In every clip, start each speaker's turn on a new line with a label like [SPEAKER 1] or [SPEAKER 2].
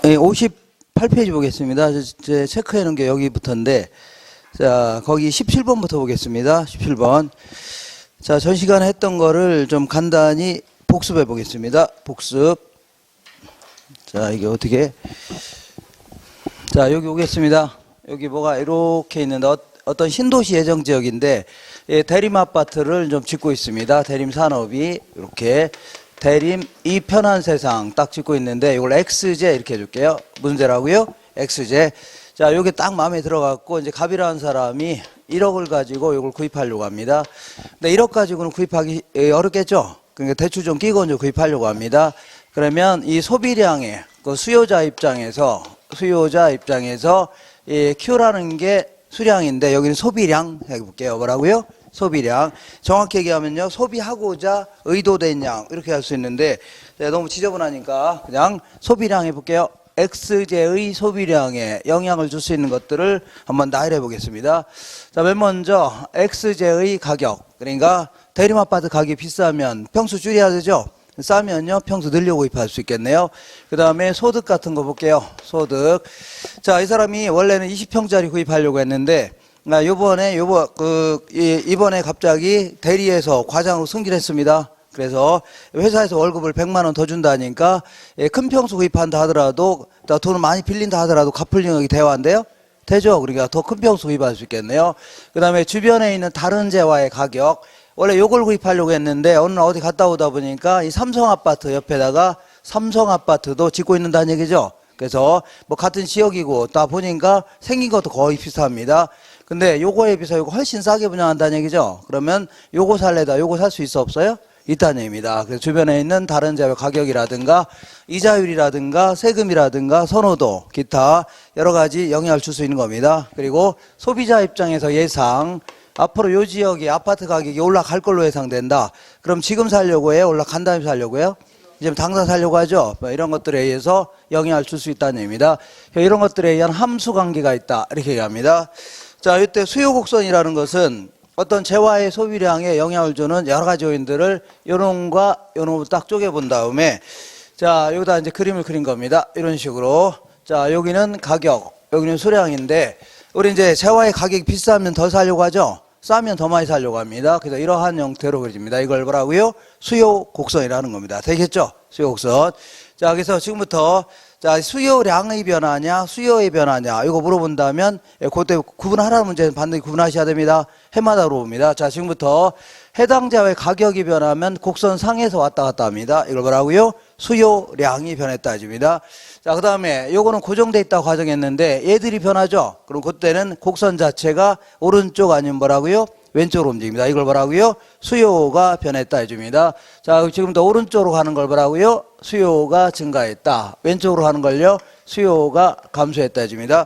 [SPEAKER 1] 58페이지 보겠습니다. 제 체크해 놓은 게 여기부터인데, 자, 거기 17번부터 보겠습니다. 17번. 자, 전 시간에 했던 거를 좀 간단히 복습해 보겠습니다. 복습. 자, 이게 어떻게. 자, 여기 오겠습니다. 여기 뭐가 이렇게 있는데, 어떤 신도시 예정 지역인데, 대림 아파트를 좀 짓고 있습니다. 대림 산업이. 이렇게. 대림 이 편한 세상 딱 짓고 있는데, 이걸 X제 이렇게 해줄게요. 무슨 제라고요? X제. 자, 요게 딱 마음에 들어갖고, 이제 갑이라는 사람이 1억을 가지고 이걸 구입하려고 합니다. 근데 1억 가지고는 구입하기 어렵겠죠? 그러니까 대출 좀 끼고 이제 구입하려고 합니다. 그러면 이 소비량의 그 수요자 입장에서 이 Q라는 게 수량인데, 여기는 소비량 해볼게요. 뭐라고요? 소비량. 정확히 얘기하면요, 소비하고자 의도된 양 이렇게 할 수 있는데, 너무 지저분하니까 그냥 소비량 해볼게요. X제의 소비량에 영향을 줄 수 있는 것들을 한번 나열해 보겠습니다. 자, 맨 먼저 X제의 가격. 그러니까 대림 아파트 가격이 비싸면 평수 줄여야 되죠. 싸면요 평수 늘려 구입할 수 있겠네요. 그 다음에 소득 같은 거 볼게요. 소득. 자, 이 사람이 원래는 20평짜리 구입하려고 했는데, 이번에 갑자기 대리에서 과장으로 승진했습니다. 그래서 회사에서 월급을 100만 원 더 준다니까, 큰 평수 구입한다 하더라도, 돈을 많이 빌린다 하더라도 갚을 능력이 대화인데요? 되죠? 그러니까 더 큰 평수 구입할 수 있겠네요. 그 다음에 주변에 있는 다른 재화의 가격. 원래 요걸 구입하려고 했는데, 오늘 어디 갔다 오다 보니까 이 삼성 아파트 옆에다가 삼성 아파트도 짓고 있는다는 얘기죠. 그래서 뭐 같은 지역이고, 딱 보니까 생긴 것도 거의 비슷합니다. 근데 요거에 비해서 요거 훨씬 싸게 분양한다는 얘기죠. 그러면 요거 살래다 요거 살 수 있어 없어요? 있다는 얘기입니다. 그래서 주변에 있는 다른 재화 가격이라든가 이자율이라든가 세금이라든가 선호도, 기타 여러 가지 영향을 줄 수 있는 겁니다. 그리고 소비자 입장에서 예상, 앞으로 요 지역이 아파트 가격이 올라갈 걸로 예상된다. 그럼 지금 살려고 해요? 올라간 다음에 살려고 해요? 이제 당장 살려고 하죠. 이런 것들에 의해서 영향을 줄 수 있다는 얘기입니다. 이런 것들에 의한 함수 관계가 있다. 이렇게 얘기합니다. 자, 이때 수요 곡선이라는 것은 어떤 재화의 소비량에 영향을 주는 여러 가지 요인들을 요놈과 요놈을 딱 쪼개본 다음에, 자, 여기다 이제 그림을 그린 겁니다. 이런 식으로. 자, 여기는 가격, 여기는 수량인데, 우리 이제 재화의 가격이 비싸면 더 사려고 하죠? 싸면 더 많이 사려고 합니다. 그래서 이러한 형태로 그려집니다. 이걸 뭐라고요? 수요 곡선이라는 겁니다. 되겠죠? 수요 곡선. 자, 그래서 지금부터, 자, 수요량의 변화냐, 수요의 변화냐, 이거 물어본다면, 그때 구분하라는 문제는 반드시 구분하셔야 됩니다. 해마다 물어봅니다. 자, 지금부터 해당 재화의 가격이 변하면 곡선 상에서 왔다 갔다 합니다. 이걸 뭐라고요? 수요량이 변했다 해줍니다. 자, 그 다음에 요거는 고정돼 있다고 가정했는데, 얘들이 변하죠? 그럼 그때는 곡선 자체가 오른쪽 아니면 뭐라고요? 왼쪽으로 움직입니다. 이걸 뭐라고요? 수요가 변했다 해줍니다. 자, 지금부터 오른쪽으로 가는 걸 뭐라고요? 수요가 증가했다. 왼쪽으로 가는 걸요? 수요가 감소했다 해줍니다.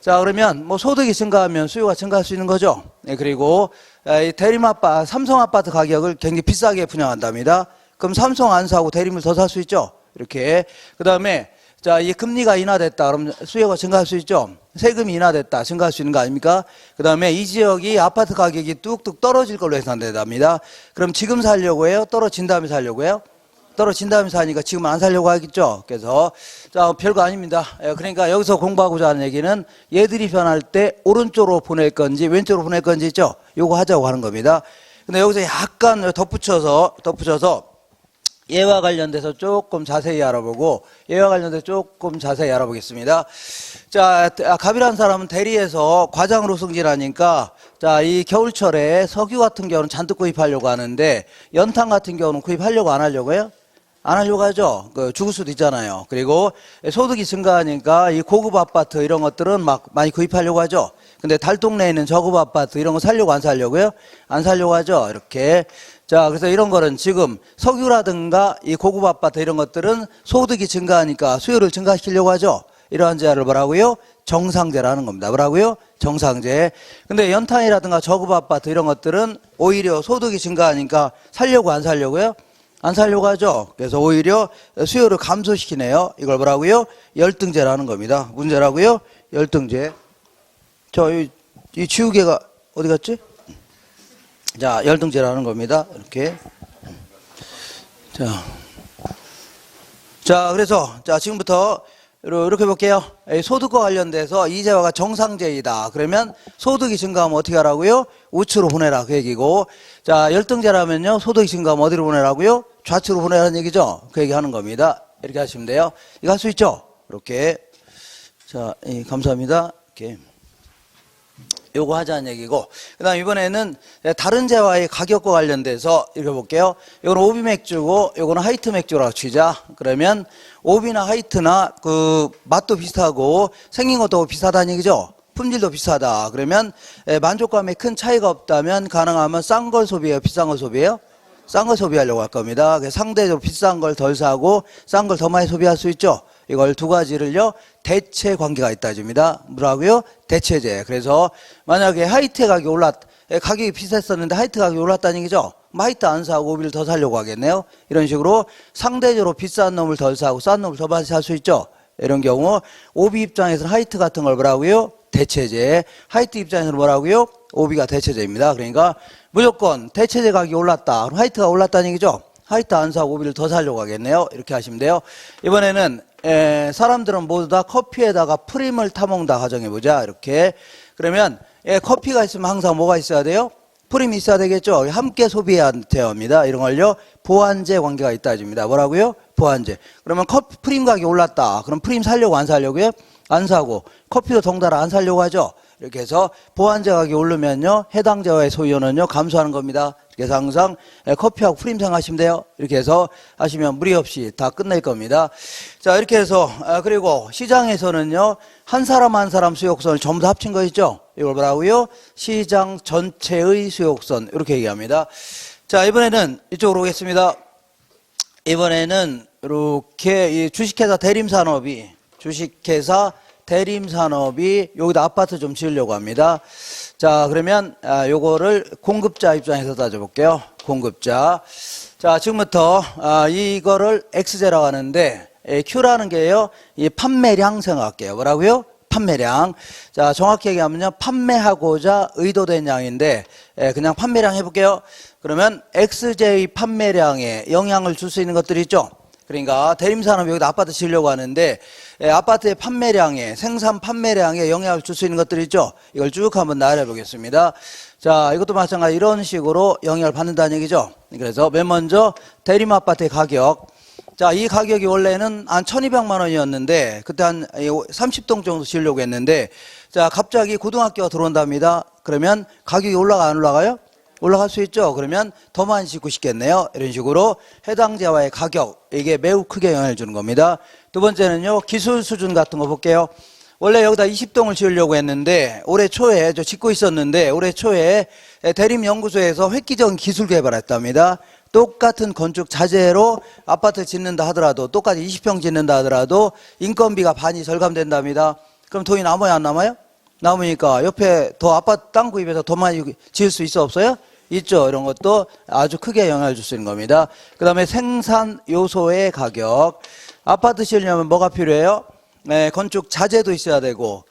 [SPEAKER 1] 자, 그러면 뭐 소득이 증가하면 수요가 증가할 수 있는 거죠. 네, 그리고 대림 아파트, 삼성 아파트 가격을 굉장히 비싸게 분양한답니다. 그럼 삼성 안 사고 대림을 더 살 수 있죠. 이렇게. 그 다음에 자, 이 금리가 인하됐다. 그럼 수요가 증가할 수 있죠. 세금이 인하됐다. 증가할 수 있는 거 아닙니까? 그 다음에 이 지역이 아파트 가격이 뚝뚝 떨어질 걸로 예상된답니다. 그럼 지금 살려고 해요? 떨어진 다음에 살려고 해요? 떨어진 다음에 사니까 지금 안 살려고 하겠죠. 그래서 자, 별거 아닙니다. 그러니까 여기서 공부하고자 하는 얘기는 얘들이 변할 때 오른쪽으로 보낼 건지 왼쪽으로 보낼 건지 있죠. 요거 하자고 하는 겁니다. 근데 여기서 약간 덧붙여서 얘와 관련돼서 조금 자세히 알아보고, 얘와 관련돼서 조금 자세히 알아보겠습니다. 자, 갑이라는 사람은 대리에서 과장으로 승진하니까, 자, 이 겨울철에 석유 같은 경우는 잔뜩 구입하려고 하는데, 연탄 같은 경우는 구입하려고 안 하려고 해요? 안 하려고 하죠. 죽을 수도 있잖아요. 그리고 소득이 증가하니까 이 고급 아파트 이런 것들은 막 많이 구입하려고 하죠. 근데 달동네에 있는 저급 아파트 이런 거 살려고 안 살려고요? 안 살려고 하죠. 이렇게. 자, 그래서 이런 거는 지금 석유라든가 이 고급 아파트 이런 것들은 소득이 증가하니까 수요를 증가시키려고 하죠. 이러한 재화를 뭐라고요? 정상재라는 겁니다. 뭐라고요? 정상재. 근데 연탄이라든가 저급 아파트 이런 것들은 오히려 소득이 증가하니까 살려고 안 살려고요? 안 살려고 하죠. 그래서 오히려 수요를 감소시키네요. 이걸 뭐라고요? 열등재라는 겁니다. 문제라고요? 열등재. 이 지우개가 어디 갔지? 자, 열등재라는 겁니다. 이렇게. 자, 그래서, 자, 지금부터 이렇게 볼게요. 소득과 관련돼서 이재화가 정상제이다. 그러면 소득이 증가하면 어떻게 하라고요? 우측으로 보내라 그 얘기고, 자 열등제라면요 소득이 증가하면 어디로 보내라고요? 좌측으로 보내라는 얘기죠. 그 얘기 하는 겁니다. 이렇게 하시면 돼요. 이거 할 수 있죠? 이렇게. 자, 감사합니다. 이렇게. 요거 하자는 얘기고, 그 다음 이번에는 다른 재화의 가격과 관련돼서 읽어볼게요. 이거는 오비 맥주고 요거는 하이트 맥주라고 치자. 그러면 오비나 하이트나 그 맛도 비슷하고 생긴 것도 비슷하다는 얘기죠. 품질도 비슷하다. 그러면 만족감에 큰 차이가 없다면 가능하면 싼 걸 소비해요, 비싼 걸 소비해요? 싼 걸 소비하려고 할 겁니다. 상대적으로 비싼 걸 덜 사고 싼 걸 더 많이 소비할 수 있죠. 이걸 두 가지를요 대체 관계가 있다 줍니다. 뭐라고요? 대체제. 그래서 만약에 하이트 가격이 비쌌었는데 하이트 가격이 올랐다는 얘기죠. 하이트 안 사고 오비를 더 사려고 하겠네요. 이런 식으로 상대적으로 비싼 놈을 덜 사고 싼 놈을 더 많이 살 수 있죠. 이런 경우 오비 입장에서는 하이트 같은 걸 뭐라고요? 대체제. 하이트 입장에서는 뭐라고요? 오비가 대체제입니다. 그러니까 무조건 대체제 가격이 올랐다. 그럼 하이트가 올랐다는 얘기죠. 하이트 안 사고 오비를 더 사려고 하겠네요. 이렇게 하시면 돼요. 이번에는 사람들은 모두 다 커피에다가 프림을 타먹는다 가정해보자. 이렇게. 그러면 커피가 있으면 항상 뭐가 있어야 돼요? 프림이 있어야 되겠죠. 함께 소비해야 됩니다. 이런 걸요 보완제 관계가 있다 줍니다. 뭐라고요? 보완제. 그러면 프림 가격이 올랐다. 그럼 프림 사려고 안 사려고요? 안 사고. 커피도 덩달아 안 사려고 하죠. 이렇게 해서 보완제 가격이 오르면요 해당 재화의 소요는요 감소하는 겁니다. 그래서 항상 커피하고 프림 생각하시면 돼요. 이렇게 해서 하시면 무리 없이 다 끝낼 겁니다. 자, 이렇게 해서 그리고 시장에서는요 한 사람 한 사람 수요곡선을 전부 다 합친 거 있죠. 이걸 뭐라고요? 시장 전체의 수요곡선 이렇게 얘기합니다. 자, 이번에는 이쪽으로 오겠습니다. 이번에는 이렇게 이 주식회사 대림산업이 여기다 아파트 좀 지으려고 합니다. 자, 그러면 요거를 공급자 입장에서 따져볼게요. 공급자. 자, 지금부터 이거를 X제라고 하는데 Q라는 게요 이 판매량 생각할게요. 뭐라고요? 판매량. 자, 정확히 얘기하면요 판매하고자 의도된 양인데 그냥 판매량 해볼게요. 그러면 XJ 판매량에 영향을 줄 수 있는 것들이 있죠. 그러니까 대림산업이 여기다 아파트 지으려고 하는데 아파트의 판매량에 생산 판매량에 영향을 줄 수 있는 것들이 있죠. 이걸 쭉 한번 나열해 보겠습니다. 자, 이것도 마찬가지 이런 식으로 영향을 받는다는 얘기죠. 그래서 맨 먼저 대림 아파트의 가격. 자, 이 가격이 원래는 한 1200만 원이었는데 그때 한 30동 정도 지으려고 했는데 자, 갑자기 고등학교가 들어온답니다. 그러면 가격이 올라가 안 올라가요? 올라갈 수 있죠. 그러면 더 많이 짓고 싶겠네요. 이런 식으로 해당 재화의 가격, 이게 매우 크게 영향을 주는 겁니다. 두 번째는요 기술 수준 같은 거 볼게요. 원래 여기다 20동을 지으려고 했는데 올해 초에 짓고 있었는데 올해 초에 대림연구소에서 획기적인 기술 개발했답니다. 똑같은 건축 자재로 아파트 짓는다 하더라도 똑같이 20평 짓는다 하더라도 인건비가 반이 절감된답니다. 그럼 돈이 남아요 안 남아요? 남으니까 옆에 더 아파트 땅 구입해서 더 많이 지을 수 있어 없어요? 있죠. 이런 것도 아주 크게 영향을 줄 수 있는 겁니다. 그 다음에 생산 요소의 가격. 아파트 지으려면 뭐가 필요해요? 건축 자재도 있어야 되고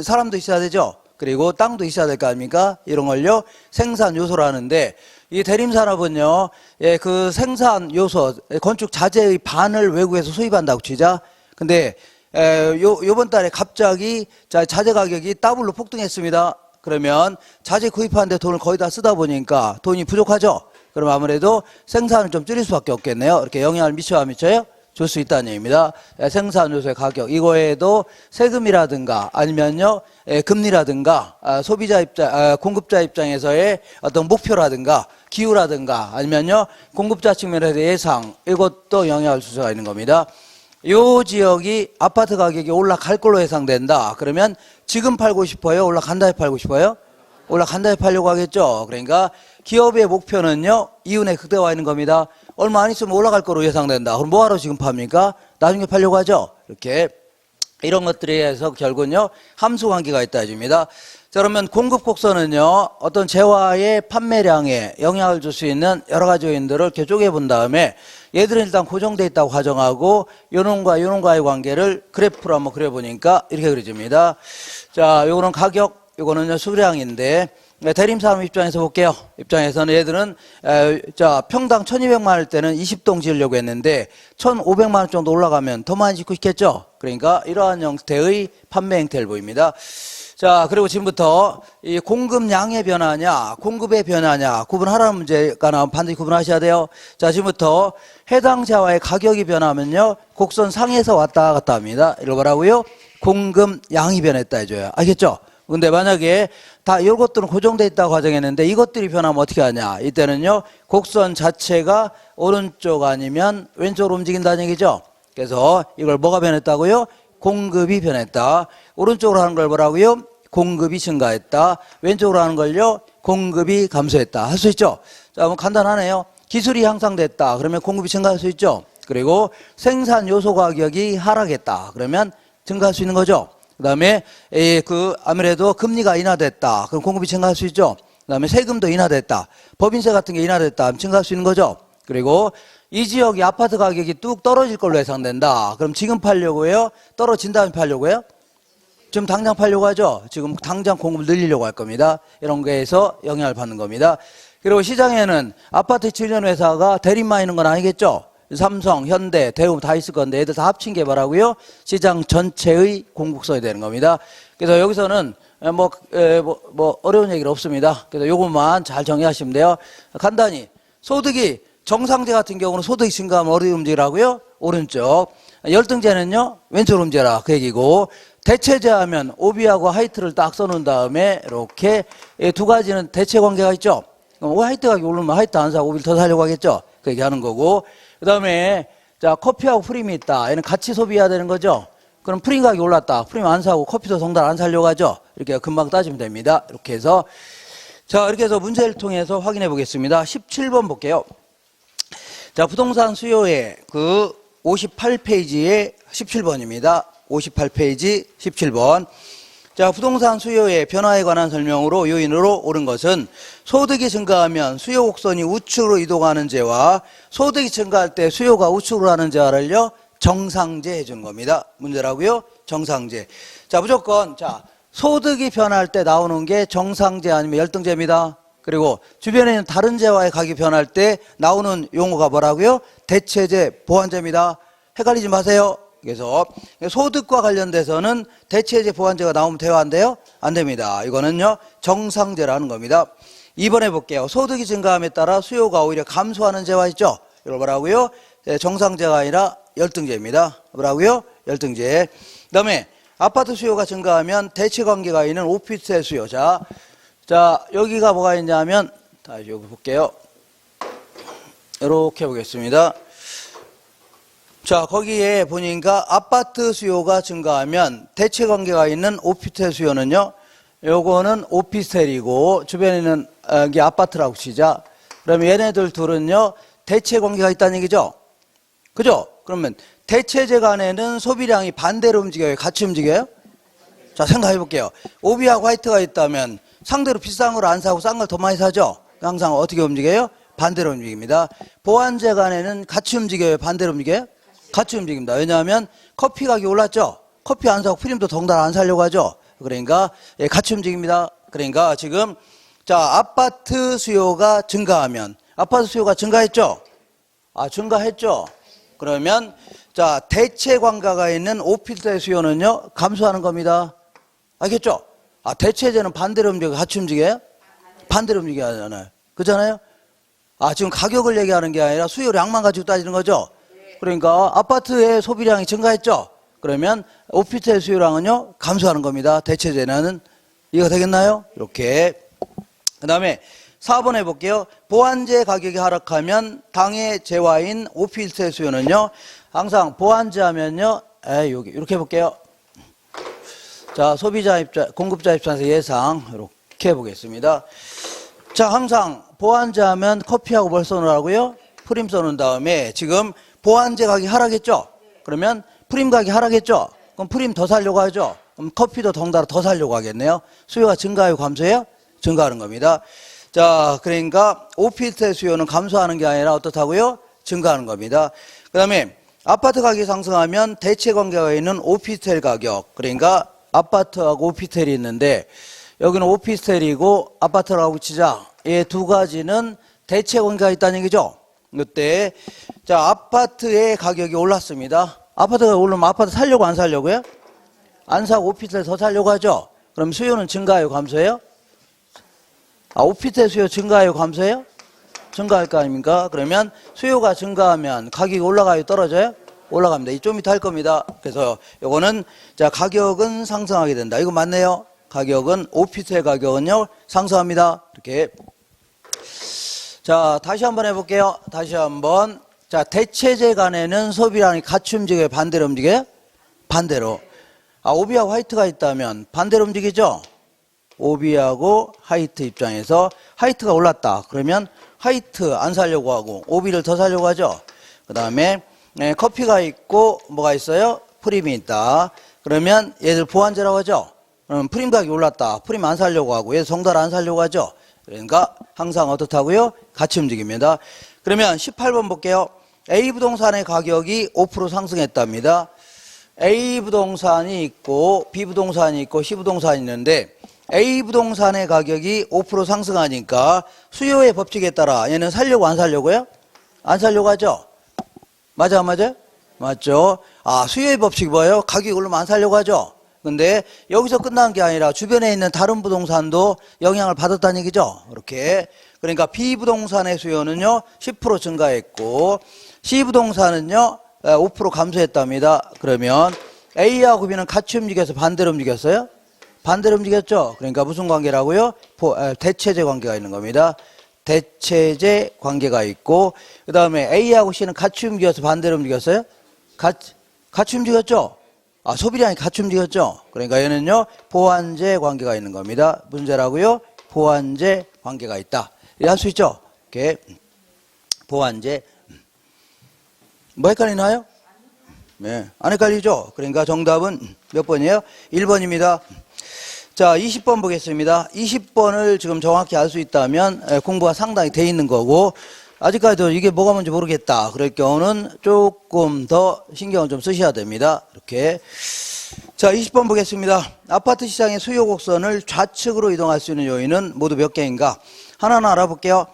[SPEAKER 1] 사람도 있어야 되죠. 그리고 땅도 있어야 될 거 아닙니까? 이런 걸요 생산 요소로 하는데 이 대림산업은요 그 생산 요소 건축 자재의 반을 외국에서 수입한다고 치자. 근데 요번 달에 갑자기 자재 가격이 더블로 폭등했습니다. 그러면 자재 구입하는데 돈을 거의 다 쓰다 보니까 돈이 부족하죠. 그럼 아무래도 생산을 좀 줄일 수밖에 없겠네요. 이렇게 영향을 미쳐야 안 미쳐요? 줄 수 있다는 얘기입니다. 생산 요소의 가격 이거에도 세금이라든가 아니면요 금리라든가 소비자 입장 공급자 입장에서의 어떤 목표라든가 기후라든가 아니면요 공급자 측면에서 예상 이것도 영향을 줄 수가 있는 겁니다. 요 지역이 아파트 가격이 올라갈 걸로 예상된다. 그러면 지금 팔고 싶어요? 올라간다 해 팔고 싶어요? 올라간다 해 팔려고 하겠죠. 그러니까 기업의 목표는요 이윤의 극대화 있는 겁니다. 얼마 안 있으면 올라갈 거로 예상된다. 그럼 뭐하러 지금 팝니까? 나중에 팔려고 하죠. 이렇게 이런 것들에 의해서 결국은요 함수 관계가 있다 해줍니다. 자, 그러면 공급 곡선은요 어떤 재화의 판매량에 영향을 줄 수 있는 여러 가지 요인들을 이렇게 쪼개본 다음에 얘들은 일단 고정되어 있다고 가정하고 요놈과의 관계를 그래프로 한번 그려보니까 이렇게 그려집니다. 자, 요거는 가격, 요거는요 수량인데 대림 사람 입장에서 볼게요. 입장에서는 얘들은 평당 1200만 원일 때는 20동 지으려고 했는데 1500만 원 정도 올라가면 더 많이 짓고 싶겠죠. 그러니까 이러한 형태의 판매 행태를 보입니다. 자, 그리고 지금부터 이 공급량의 변화냐, 공급의 변화냐 구분하라는 문제가 나오면 반드시 구분하셔야 돼요. 자, 지금부터 해당 자와의 가격이 변하면요, 곡선 상에서 왔다 갔다 합니다. 이걸 뭐라고요? 공급량이 변했다 해줘요. 알겠죠? 근데 만약에 다 이것들은 고정되어 있다고 가정했는데 이것들이 변하면 어떻게 하냐? 이때는요, 곡선 자체가 오른쪽 아니면 왼쪽으로 움직인다는 얘기죠. 그래서 이걸 뭐가 변했다고요? 공급이 변했다. 오른쪽으로 하는 걸 뭐라고요? 공급이 증가했다. 왼쪽으로 하는 걸요, 공급이 감소했다. 할 수 있죠? 자, 뭐 간단하네요. 기술이 향상됐다. 그러면 공급이 증가할 수 있죠? 그리고 생산 요소 가격이 하락했다. 그러면 증가할 수 있는 거죠? 그 다음에 아무래도 금리가 인하됐다. 그럼 공급이 증가할 수 있죠? 그 다음에 세금도 인하됐다. 법인세 같은 게 인하됐다. 그럼 증가할 수 있는 거죠? 그리고 이 지역이 아파트 가격이 뚝 떨어질 걸로 예상된다. 그럼 지금 팔려고 해요? 떨어진 다음에 팔려고 해요? 지금 당장 팔려고 하죠? 지금 당장 공급을 늘리려고 할 겁니다. 이런 거에서 영향을 받는 겁니다. 그리고 시장에는 아파트 지으려는 회사가 대립만 있는 건 아니겠죠? 삼성, 현대, 대우 다 있을 건데 얘들 다 합친 게 뭐라고요? 시장 전체의 공급성이 되는 겁니다. 그래서 여기서는 어려운 얘기는 없습니다. 그래서 요것만 잘 정리하시면 돼요. 간단히 소득이 정상제 같은 경우는 소득이 증가하면 어디 움직이라고요? 오른쪽. 열등제는요, 왼쪽으로 움직여라. 그 얘기고, 대체제 하면 오비하고 하이트를 딱 써놓은 다음에 이렇게 두 가지는 대체 관계가 있죠. 하이트 가격이 오르면 하이트 안 사고 오비를 더 사려고 하겠죠. 그 얘기 하는 거고. 그 다음에 자, 커피하고 프림이 있다. 얘는 같이 소비해야 되는 거죠. 그럼 프림 가격이 올랐다. 프림 안 사고 커피도 정달 안 사려고 하죠. 이렇게 금방 따지면 됩니다. 이렇게 해서. 자, 이렇게 해서 문제를 통해서 확인해 보겠습니다. 17번 볼게요. 자, 부동산 수요의 58페이지에 17번입니다. 58페이지 17번. 자, 부동산 수요의 변화에 관한 설명으로 요인으로 옳은 것은 소득이 증가하면 수요 곡선이 우측으로 이동하는 제와 소득이 증가할 때 수요가 우측으로 하는 제와를요, 정상제 해주는 겁니다. 문제라고요? 정상제. 자, 무조건 소득이 변할 때 나오는 게 정상제 아니면 열등제입니다. 그리고 주변에 있는 다른 제와의 가격이 변할 때 나오는 용어가 뭐라고요? 대체제, 보완제입니다. 헷갈리지 마세요. 그래서 소득과 관련돼서는 대체제, 보완제가 나오면 돼요, 안 돼요? 안 됩니다. 이거는요, 정상제라는 겁니다. 2번 해볼게요. 소득이 증가함에 따라 수요가 오히려 감소하는 제와 있죠? 이걸 뭐라고요? 정상제가 아니라 열등제입니다. 뭐라고요? 열등제. 그 다음에 아파트 수요가 증가하면 대체 관계가 있는 오피스텔 수요. 자, 여기가 뭐가 있냐면, 다시 여기 볼게요. 이렇게 보겠습니다. 자, 거기에 보니까 아파트 수요가 증가하면 대체 관계가 있는 오피스텔 수요는요, 요거는 오피스텔이고, 주변에 있는 이게 아파트라고 치자. 그러면 얘네들 둘은요, 대체 관계가 있다는 얘기죠? 그죠? 그러면 대체제 간에는 소비량이 반대로 움직여요? 같이 움직여요? 자, 생각해 볼게요. 오비하고 화이트가 있다면 상대로 비싼 걸 안 사고 싼 걸 더 많이 사죠? 항상 어떻게 움직여요? 반대로 움직입니다. 보완제 간에는 같이 움직여요? 반대로 움직여요? 같이 움직입니다. 왜냐하면 커피 가격이 올랐죠? 커피 안 사고 프림도 덩달 안 사려고 하죠? 그러니까 같이 움직입니다. 그러니까 지금 아파트 수요가 증가하면, 아파트 수요가 증가했죠? 증가했죠? 그러면 대체 관계가 있는 오피스텔 수요는요, 감소하는 겁니다. 알겠죠? 대체제는 반대로 움직여요? 같이 움직여요? 반대로 움직여야 하잖아요. 그렇잖아요? 지금 가격을 얘기하는 게 아니라 수요량만 가지고 따지는 거죠? 그러니까 아파트의 소비량이 증가했죠? 그러면 오피스텔 수요량은요, 감소하는 겁니다. 대체제는. 이해가 되겠나요? 이렇게. 그 다음에 4번 해볼게요. 보완제 가격이 하락하면 당해 제와인 오피스텔 수요는요, 항상 보완제 하면요, 여기 이렇게 해볼게요. 자, 소비자 입장, 공급자 입장에서 예상 이렇게 해보겠습니다. 자, 항상 보완제 하면 커피하고 뭘 써놓으라고요? 프림 써놓은 다음에 지금 보완제 가격이 하락했죠? 그러면 프림 가격이 하락했죠? 그럼 프림 더 사려고 하죠? 그럼 커피도 덩달아 더 사려고 하겠네요. 수요가 증가해요, 감소해요? 증가하는 겁니다. 자, 그러니까 오피스텔 수요는 감소하는 게 아니라 어떻다고요? 증가하는 겁니다. 그 다음에 아파트 가격이 상승하면 대체 관계가 있는 오피스텔 가격, 그러니까 아파트하고 오피스텔이 있는데 여기는 오피스텔이고 아파트라고 치자. 이 두 가지는 대체 관계가 있다는 얘기죠. 이때 자, 아파트의 가격이 올랐습니다. 아파트가 오르면 아파트 살려고 안 살려고요? 안 사고 오피스텔 더 살려고 하죠. 그럼 수요는 증가해요, 감소해요? 오피스텔 수요 증가해요, 감소해요? 증가할 거 아닙니까? 그러면 수요가 증가하면 가격이 올라가요, 떨어져요? 올라갑니다. 좀 이따 할 겁니다. 그래서 요거는 자, 가격은 상승하게 된다. 이거 맞네요. 가격은 오피스텔 가격은요 상승합니다. 이렇게. 자, 다시 한번 해볼게요. 다시 한번. 자, 대체재 간에는 소비량이 같이 움직여요, 반대로 움직여요? 반대로. 오비하고 화이트가 있다면 반대로 움직이죠? 오비하고 화이트 입장에서 화이트가 올랐다. 그러면 화이트 안 사려고 하고 오비를 더 사려고 하죠. 그 다음에 커피가 있고 뭐가 있어요? 프림이 있다. 그러면 얘들 보완제라고 하죠. 그럼 프림 가격이 올랐다. 프림 안 사려고 하고 얘들 정달 안 사려고 하죠. 그러니까 항상 어떻다고요? 같이 움직입니다. 그러면 18번 볼게요. A 부동산의 가격이 5% 상승했답니다. A 부동산이 있고 B 부동산이 있고 C 부동산이 있는데 A 부동산의 가격이 5% 상승하니까 수요의 법칙에 따라 얘는 살려고 안 살려고요? 안 살려고 하죠? 맞아, 안 맞아요? 맞죠? 수요의 법칙이 뭐예요? 가격이 오르면 안 살려고 하죠? 근데 여기서 끝난 게 아니라 주변에 있는 다른 부동산도 영향을 받았다는 얘기죠? 이렇게. 그러니까 B 부동산의 수요는요, 10% 증가했고, C 부동산은요, 5% 감소했답니다. 그러면 A하고 B는 같이 움직여서 반대로 움직였어요? 반대로 움직였죠? 그러니까 무슨 관계라고요? 대체재 관계가 있는 겁니다. 대체재 관계가 있고, 그 다음에 A하고 C는 같이 움직여서 반대로 움직였어요? 같이 움직였죠? 소비량이 같이 움직였죠? 그러니까 얘는요, 보완제 관계가 있는 겁니다. 무슨 제라고요? 보완제 관계가 있다. 이렇게 할 수 있죠? 이렇게. 보완제. 뭐 헷갈리나요? 네. 안 헷갈리죠? 그러니까 정답은 몇 번이에요? 1번입니다. 자, 20번 보겠습니다. 20번을 지금 정확히 알 수 있다면 공부가 상당히 돼 있는 거고, 아직까지도 이게 뭐가 뭔지 모르겠다. 그럴 경우는 조금 더 신경을 좀 쓰셔야 됩니다. 이렇게. 자, 20번 보겠습니다. 아파트 시장의 수요 곡선을 좌측으로 이동할 수 있는 요인은 모두 몇 개인가? 하나하나 알아볼게요.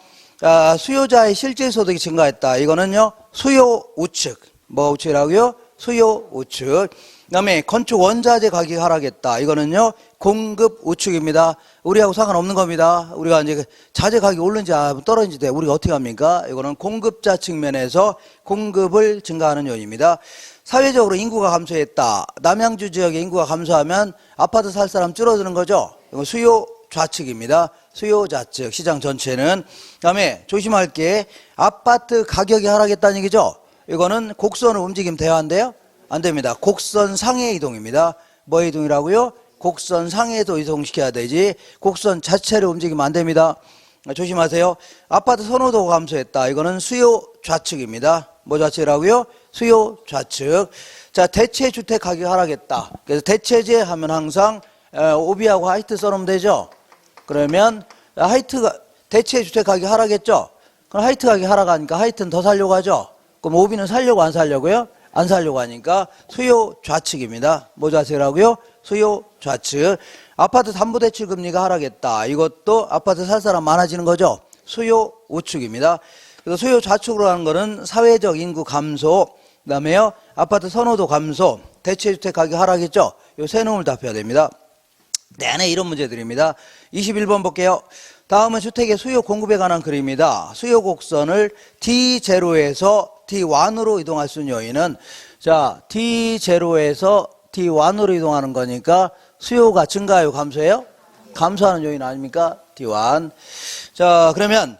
[SPEAKER 1] 수요자의 실질 소득이 증가했다. 이거는요, 수요 우측. 뭐 우측이라고요? 수요 우측. 그 다음에 건축 원자재 가격이 하락했다. 이거는요, 공급 우측입니다. 우리하고 상관없는 겁니다. 우리가 이제 자재 가격이 오르는지 떨어지는지 우리가 어떻게 합니까? 이거는 공급자 측면에서 공급을 증가하는 요인입니다. 사회적으로 인구가 감소했다. 남양주 지역의 인구가 감소하면 아파트 살 사람 줄어드는 거죠. 이건 수요 좌측입니다. 수요 좌측, 시장 전체는. 그 다음에 조심할 게 아파트 가격이 하락했다는 얘기죠. 이거는 곡선을 움직이면 돼야 한대요? 안 됩니다. 곡선 상해 이동입니다. 뭐 이동이라고요? 곡선 상해도 이동시켜야 되지 곡선 자체를 움직이면 안 됩니다. 조심하세요. 아파트 선호도가 감소했다. 이거는 수요 좌측입니다. 뭐 좌측이라고요? 수요 좌측. 자, 대체주택 가격이 하락했다. 그래서 대체재 하면 항상 오비하고 화이트 써놓으면 되죠. 그러면 화이트가 대체주택 가격이 하락했죠. 그럼 화이트 가격이 하락하니까 화이트는 더 살려고 하죠. 그럼 오비는 살려고 안 살려고요? 안 살려고 하니까 수요 좌측입니다. 뭐 좌측이라고요? 수요 좌측. 아파트 담보대출 금리가 하락했다. 이것도 아파트 살 사람 많아지는 거죠. 수요 우측입니다. 그래서 수요 좌측으로 하는 거는 사회적 인구 감소, 그 다음에요, 아파트 선호도 감소, 대체주택 가격 하락했죠. 요 세 놈을 답해야 됩니다. 내내 이런 문제들입니다. 21번 볼게요. 다음은 주택의 수요 공급에 관한 글입니다. 수요 곡선을 D0에서 D1으로 이동할 수 있는 요인은, 자, D0에서 D1으로 이동하는 거니까 수요가 증가해요, 감소해요? 감소하는 요인 아닙니까? D1. 자, 그러면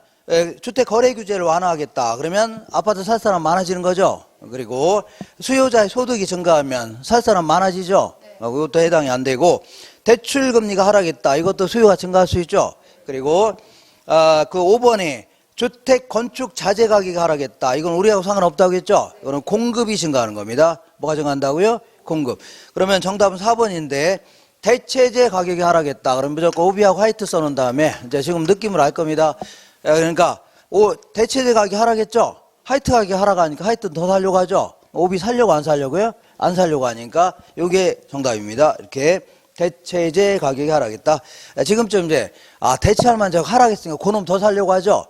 [SPEAKER 1] 주택 거래 규제를 완화하겠다. 그러면 아파트 살 사람 많아지는 거죠. 그리고 수요자의 소득이 증가하면 살 사람 많아지죠. 그것도 해당이 안 되고, 대출 금리가 하락했다. 이것도 수요가 증가할 수 있죠. 그리고 그 5번에 주택 건축 자재 가격이 하락했다. 이건 우리하고 상관없다고 했죠. 이거는 공급이 증가하는 겁니다. 뭐가 증가한다고요? 공급. 그러면 정답은 4번인데 대체재 가격이 하락했다. 그럼 무조건 오비하고 화이트 써놓은 다음에 이제 지금 느낌을 알 겁니다. 그러니까 대체재 가격이 하락했죠. 화이트 가격이 하락하니까 화이트는 더 살려고 하죠. 오비 살려고 안 살려고요? 안 살려고 하니까 이게 정답입니다. 이렇게 대체재 가격이 하락했다. 지금쯤 이제 대체할 만한 하락했으니까 그놈 더 살려고 하죠.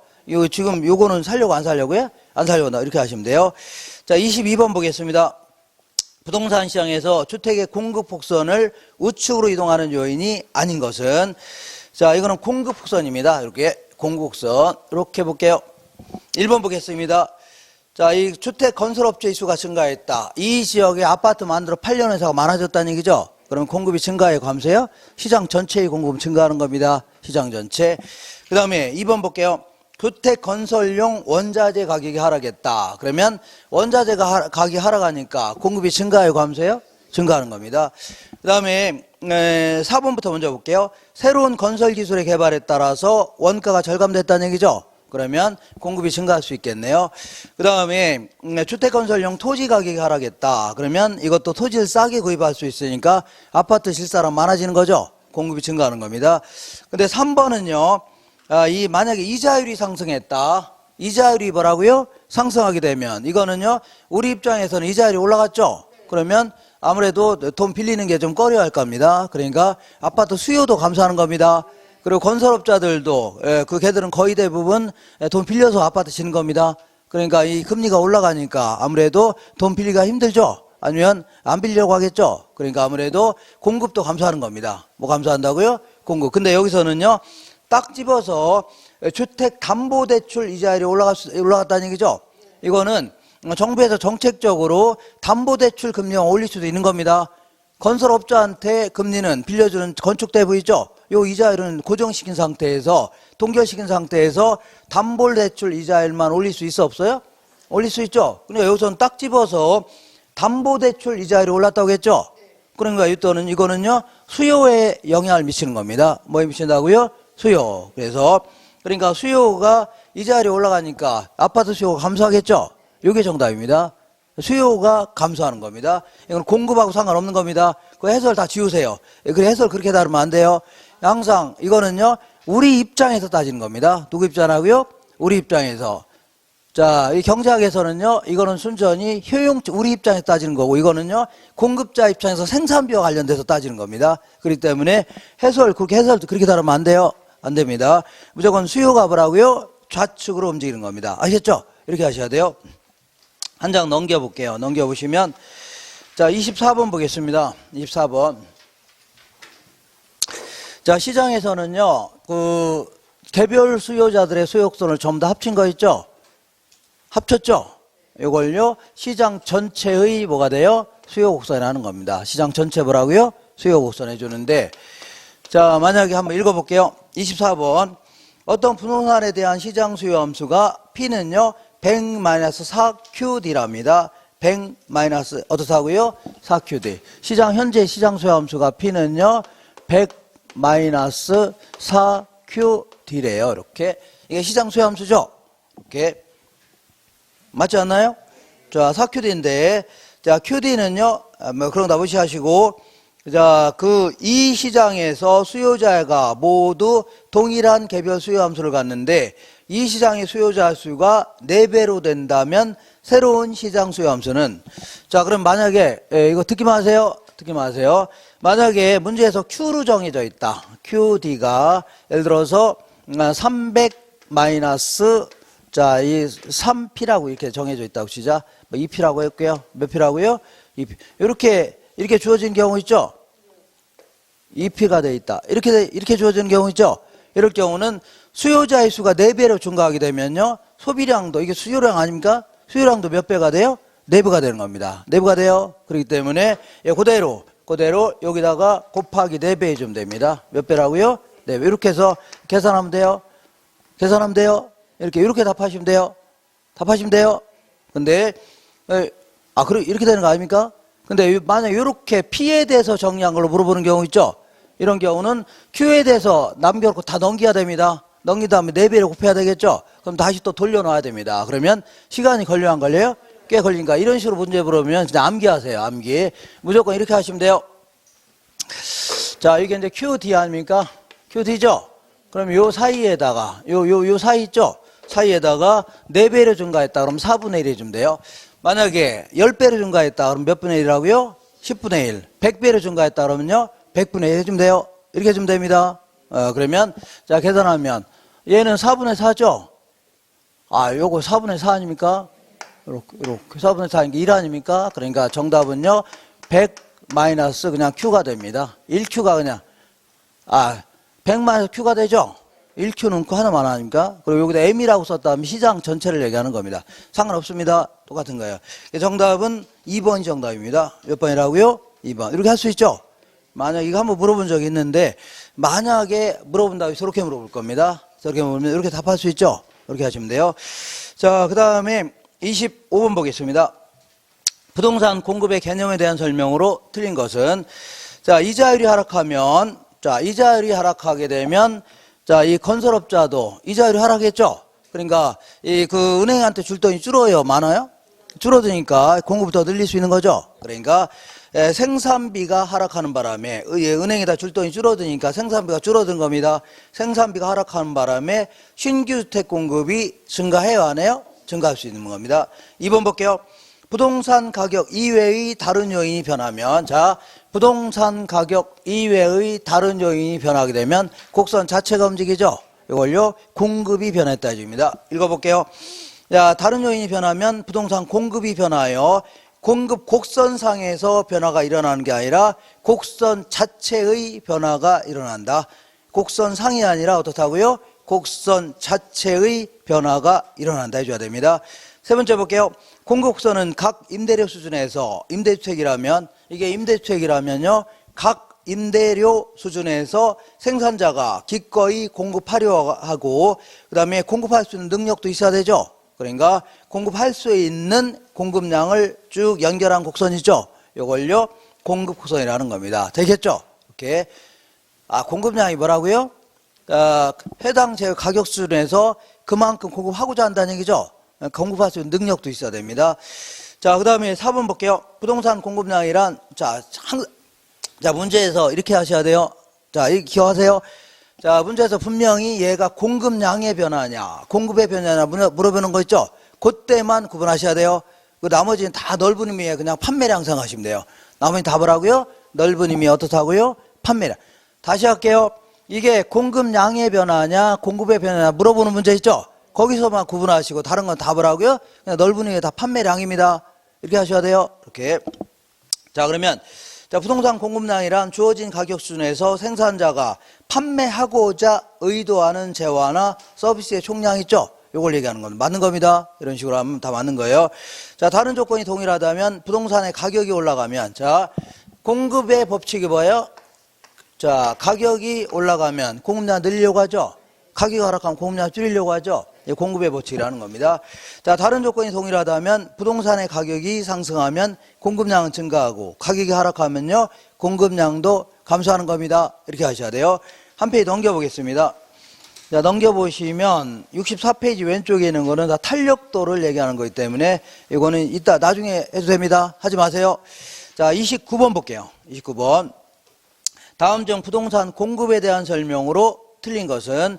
[SPEAKER 1] 지금 요거는 살려고 안 살려고요? 안 살려고 이렇게 하시면 돼요. 자, 22번 보겠습니다. 부동산 시장에서 주택의 공급 폭선을 우측으로 이동하는 요인이 아닌 것은, 자, 이거는 공급 폭선입니다. 이렇게 공급 폭선 이렇게 볼게요. 1번 보겠습니다. 자, 이 주택 건설업체의 수가 증가했다. 이 지역에 아파트 만들어 팔려는 회사가 많아졌다는 얘기죠. 그러면 공급이 증가해 감소해요? 시장 전체의 공급은 증가하는 겁니다. 시장 전체. 그 다음에 2번 볼게요. 주택 건설용 원자재 가격이 하락했다. 그러면 원자재 가격이 하락하니까 공급이 증가해 감소해요? 증가하는 겁니다. 그 다음에 4번부터 먼저 볼게요. 새로운 건설 기술의 개발에 따라서 원가가 절감됐다는 얘기죠. 그러면 공급이 증가할 수 있겠네요. 그 다음에 주택 건설용 토지 가격이 하락했다. 그러면 이것도 토지를 싸게 구입할 수 있으니까 아파트 질 사람 많아지는 거죠. 공급이 증가하는 겁니다. 근데 3번은요. 만약에 이자율이 상승했다. 이자율이 뭐라고요? 상승하게 되면 이거는요. 우리 입장에서는 이자율이 올라갔죠. 그러면 아무래도 돈 빌리는 게 좀 꺼려할 겁니다. 그러니까 아파트 수요도 감소하는 겁니다. 그리고 건설업자들도 걔들은 거의 대부분 돈 빌려서 아파트 지는 겁니다. 그러니까 이 금리가 올라가니까 아무래도 돈 빌리기가 힘들죠. 아니면 안 빌리려고 하겠죠. 그러니까 아무래도 공급도 감소하는 겁니다. 뭐 감소한다고요? 공급. 근데 여기서는요. 딱 집어서 주택담보대출 이자율이 올라갔다는 얘기죠. 이거는 정부에서 정책적으로 담보대출 금리가 올릴 수도 있는 겁니다. 건설업자한테 금리는 빌려주는 건축대부 있죠. 요 이자율은 고정시킨 상태에서 동결시킨 상태에서 담보대출 이자율만 올릴 수 있어 없어요? 올릴 수 있죠. 그러니까 여기서는 딱 집어서 담보대출 이자율이 올랐다고 했죠. 그러니까 이거는요 수요에 영향을 미치는 겁니다. 뭐에 미친다고요? 수요. 그러니까 수요가 이자율이 올라가니까 아파트 수요가 감소하겠죠. 이게 정답입니다. 수요가 감소하는 겁니다. 이건 공급하고 상관없는 겁니다. 그 해설 다 지우세요. 그 해설 그렇게 다루면 안 돼요. 항상 이거는요 우리 입장에서 따지는 겁니다. 누구 입장하고요? 우리 입장에서. 자, 이 경제학에서는요 이거는 순전히 우리 입장에서 따지는 거고, 이거는요 공급자 입장에서 생산비와 관련돼서 따지는 겁니다. 그렇기 때문에 해설 그렇게 다루면 안 돼요. 안 됩니다. 무조건 수요가 뭐라고요? 좌측으로 움직이는 겁니다. 아셨죠? 이렇게 하셔야 돼요. 한 장 넘겨볼게요. 넘겨보시면, 자, 24번 보겠습니다. 24번. 자, 시장에서는요, 개별 수요자들의 수요곡선을 전부 다 합친 거 있죠? 합쳤죠? 이걸요, 시장 전체의 뭐가 돼요? 수요곡선이 하는 겁니다. 시장 전체 뭐라고요? 수요곡선 해주는데, 자, 만약에 한번 읽어볼게요. 24번. 어떤 부동산에 대한 시장 수요 함수가 P는요, 100-4QD랍니다. 100- 어떻다고요? 4QD. 현재 시장 수요 함수가 P는요, 100-4QD래요. 이렇게. 이게 시장 수요 함수죠? 이렇게. 맞지 않나요? 자, 4QD인데, 자, QD는요, 그런 거 다 무시하시고, 자, 이 시장에서 수요자가 모두 동일한 개별 수요 함수를 갖는데, 이 시장의 수요자 수가 4배로 된다면 새로운 시장 수요 함수는, 자, 그럼 만약에 이거 듣기만 하세요. 듣기만 하세요. 만약에 문제에서 Q로 정해져 있다. QD가 예를 들어서 300 마이너스, 자, 이 3P라고 이렇게 정해져 있다고 치자. 뭐 2P라고 했고요. 몇 P라고요? 2P. 이렇게 주어진 경우 있죠? 2P가 돼 있다. 이렇게 주어지는 경우 있죠? 이럴 경우는 수요자의 수가 4배로 증가하게 되면요, 소비량도, 이게 수요량 아닙니까? 수요량도 몇 배가 돼요? 4배가 되는 겁니다. 4배가 돼요. 그렇기 때문에 그대로 여기다가 곱하기 4배 해주면 됩니다. 몇 배라고요? 4배. 이렇게 해서 계산하면 돼요. 이렇게 답하시면 돼요. 근데 그럼 이렇게 되는 거 아닙니까? 근데 만약 이렇게 P에 대해서 정리한 걸로 물어보는 경우 있죠? 이런 경우는 Q에 대해서 남겨놓고 다 넘겨야 됩니다. 넘긴 다음에 4배를 곱해야 되겠죠? 그럼 다시 또 돌려놔야 됩니다. 그러면 시간이 걸려요, 안 걸려요? 꽤 걸리니까 이런 식으로 문제 물으면 그냥 암기하세요. 암기. 무조건 이렇게 하시면 돼요. 자, 이게 이제 QD 아닙니까? QD죠? 그럼 요 사이에다가 요 사이 있죠? 사이에다가 4배를 증가했다 그러면 4분의 1 해주면 돼요. 만약에 10배를 증가했다 그러면 몇 분의 1이라고요? 10분의 1. 100배를 증가했다 그러면요? 100분의 1 해주면 돼요. 이렇게 해주면 됩니다. 그러면, 자, 계산하면, 얘는 4분의 4죠? 요거 4분의 4 아닙니까? 이렇게 4분의 4인 게 1 아닙니까? 그러니까 정답은요, 100 마이너스 그냥 Q가 됩니다. 1Q가 그냥, 100 마이너스 Q가 되죠? 1Q 넣고 하나만 아닙니까? 그리고 여기다 M이라고 썼다면 시장 전체를 얘기하는 겁니다. 상관없습니다. 똑같은 거예요. 정답은 2번이 정답입니다. 몇 번이라고요? 2번. 이렇게 할 수 있죠? 만약 이거 한번 물어본 적이 있는데, 만약에 물어본다면 저렇게 물어볼 겁니다. 저렇게 물으면 이렇게 답할 수 있죠? 이렇게 하시면 돼요. 자, 그 다음에 25번 보겠습니다. 부동산 공급의 개념에 대한 설명으로 틀린 것은, 자, 이자율이 하락하면, 자, 이자율이 하락하게 되면, 자, 이 건설업자도 이자율이 하락했죠? 그러니까, 그 은행한테 줄 돈이 줄어요? 많아요? 줄어드니까 공급을 더 늘릴 수 있는 거죠? 그러니까, 생산비가 하락하는 바람에, 은행에다 줄 돈이 줄어드니까 생산비가 줄어든 겁니다. 생산비가 하락하는 바람에 신규 주택 공급이 증가해요? 안 해요? 증가할 수 있는 겁니다. 2번 볼게요. 부동산 가격 이외의 다른 요인이 변하면, 자, 부동산 가격 이외의 다른 요인이 변하게 되면 곡선 자체가 움직이죠? 이걸요, 공급이 변했다 해줍니다. 읽어볼게요. 자, 다른 요인이 변하면 부동산 공급이 변하여 공급 곡선상에서 변화가 일어나는 게 아니라 곡선 자체의 변화가 일어난다. 곡선상이 아니라 어떻다고요? 곡선 자체의 변화가 일어난다 해줘야 됩니다. 세 번째 볼게요. 공급 곡선은 각 임대료 수준에서, 임대주택이라면, 이게 임대주택이라면요, 각 임대료 수준에서 생산자가 기꺼이 공급하려 하고, 그 다음에 공급할 수 있는 능력도 있어야 되죠. 그러니까 공급할 수 있는 공급량을 쭉 연결한 곡선이죠. 이걸요, 공급 곡선이라는 겁니다. 되겠죠? 이렇게. 공급량이 뭐라고요? 해당 제어 가격 수준에서 그만큼 공급하고자 한다는 얘기죠. 공급할 수 있는 능력도 있어야 됩니다. 자, 그 다음에 4번 볼게요. 부동산 공급량이란, 자, 문제에서 이렇게 하셔야 돼요. 자, 이렇게 기억하세요. 자, 문제에서 분명히 얘가 공급량의 변화냐, 공급의 변화냐 물어보는 거 있죠? 그때만 구분하셔야 돼요. 그 나머지는 다 넓은 의미에 그냥 판매량 생각하시면 돼요. 나머지 답을 하고요. 넓은 의미 어떻다고요? 판매량. 다시 할게요. 이게 공급량의 변화냐, 공급의 변화냐 물어보는 문제 있죠? 거기서만 구분하시고 다른 건 답을 하고요. 그냥 넓은 의미에 다 판매량입니다. 이렇게 하셔야 돼요. 이렇게. 자, 그러면 자, 부동산 공급량이란 주어진 가격 수준에서 생산자가 판매하고자 의도하는 재화나 서비스의 총량 있죠? 이걸 얘기하는 건 맞는 겁니다. 이런 식으로 하면 다 맞는 거예요. 자, 다른 조건이 동일하다면 부동산의 가격이 올라가면, 자, 공급의 법칙이 뭐예요? 자, 가격이 올라가면 공급량 늘리려고 하죠? 가격이 하락하면 공급량 줄이려고 하죠? 공급의 법칙이라는 겁니다. 자, 다른 조건이 동일하다면 부동산의 가격이 상승하면 공급량은 증가하고 가격이 하락하면요, 공급량도 감소하는 겁니다. 이렇게 하셔야 돼요. 한 페이지 넘겨보겠습니다. 자, 넘겨보시면 64페이지 왼쪽에 있는 거는 다 탄력도를 얘기하는 거기 때문에 이거는 이따 나중에 해도 됩니다. 하지 마세요. 자, 29번 볼게요. 29번. 다음 중 부동산 공급에 대한 설명으로 틀린 것은,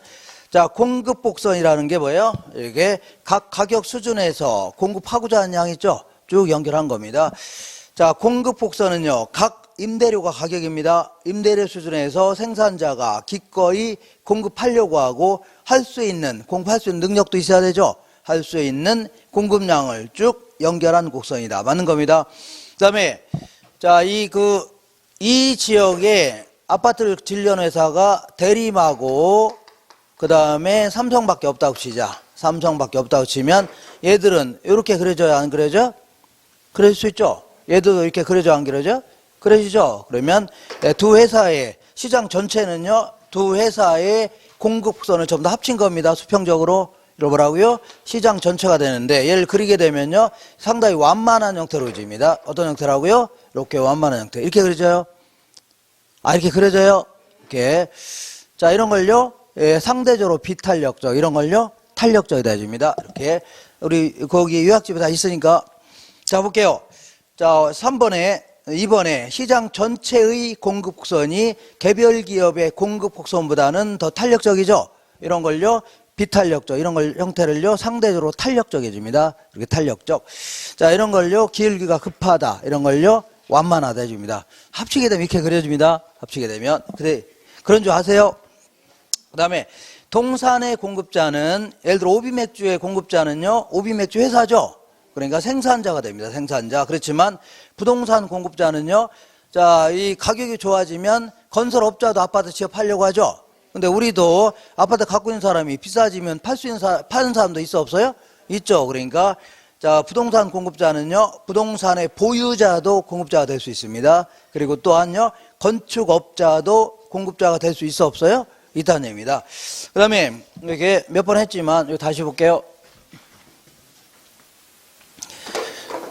[SPEAKER 1] 자, 공급 곡선이라는 게 뭐예요? 이게 각 가격 수준에서 공급하고자 하는 양 있죠? 쭉 연결한 겁니다. 자, 공급 곡선은요, 각 임대료가 가격입니다. 임대료 수준에서 생산자가 기꺼이 공급하려고 하고 공급할 수 있는 능력도 있어야 되죠? 할 수 있는 공급량을 쭉 연결한 곡선이다. 맞는 겁니다. 그 다음에, 자, 이 지역에 아파트를 질려는 회사가 대림하고 그 다음에 삼성밖에 없다고 치자. 삼성밖에 없다고 치면 얘들은 이렇게 그려져야 안 그려져? 그려질 수 있죠? 얘도 이렇게 그려져 안 그려져? 그려지죠? 그러면 두 회사의 시장 전체는요, 두 회사의 공급선을 전부 다 합친 겁니다. 수평적으로. 이러더라고요. 시장 전체가 되는데 얘를 그리게 되면요, 상당히 완만한 형태로 그려집니다. 어떤 형태라고요? 이렇게 완만한 형태. 이렇게 그려져요? 이렇게 그려져요? 이렇게. 자, 이런 걸요, 상대적으로 비탄력적, 이런 걸요, 탄력적이다 해줍니다. 이렇게. 우리, 거기 요약집에 다 있으니까. 자, 볼게요. 자, 3번에, 2번에 시장 전체의 공급 곡선이 개별 기업의 공급 곡선보다는 더 탄력적이죠? 이런 걸요, 비탄력적, 이런 걸 형태를요, 상대적으로 탄력적 해줍니다. 이렇게 탄력적. 자, 이런 걸요, 기울기가 급하다. 이런 걸요, 완만하다 해줍니다. 합치게 되면 이렇게 그려줍니다. 합치게 되면. 그런 줄 아세요? 그 다음에 동산의 공급자는, 예를 들어 오비맥주의 공급자는요, 오비맥주 회사죠. 그러니까 생산자가 됩니다. 생산자. 그렇지만 부동산 공급자는요, 자, 이 가격이 좋아지면 건설업자도 아파트 취업하려고 하죠. 근데 우리도 아파트 갖고 있는 사람이 비싸지면 파는 사람도 있어 없어요? 있죠. 그러니까 자, 부동산 공급자는요, 부동산의 보유자도 공급자가 될 수 있습니다. 그리고 또한요, 건축업자도 공급자가 될 수 있어 없어요? 있다는 얘기입니다. 그 다음에 이렇게 몇 번 했지만 이거 다시 볼게요.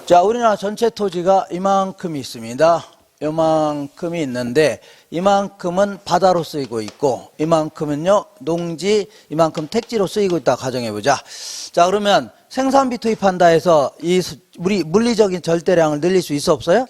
[SPEAKER 1] 자, 우리나라 전체 토지가 이만큼이 있습니다. 이만큼이 있는데 이만큼은 바다로 쓰이고 있고 이만큼은요 농지, 이만큼 택지로 쓰이고 있다 가정해보자. 자, 그러면 생산비 투입한다 해서 이 우리 물리적인 절대량을 늘릴 수 있어 없어요?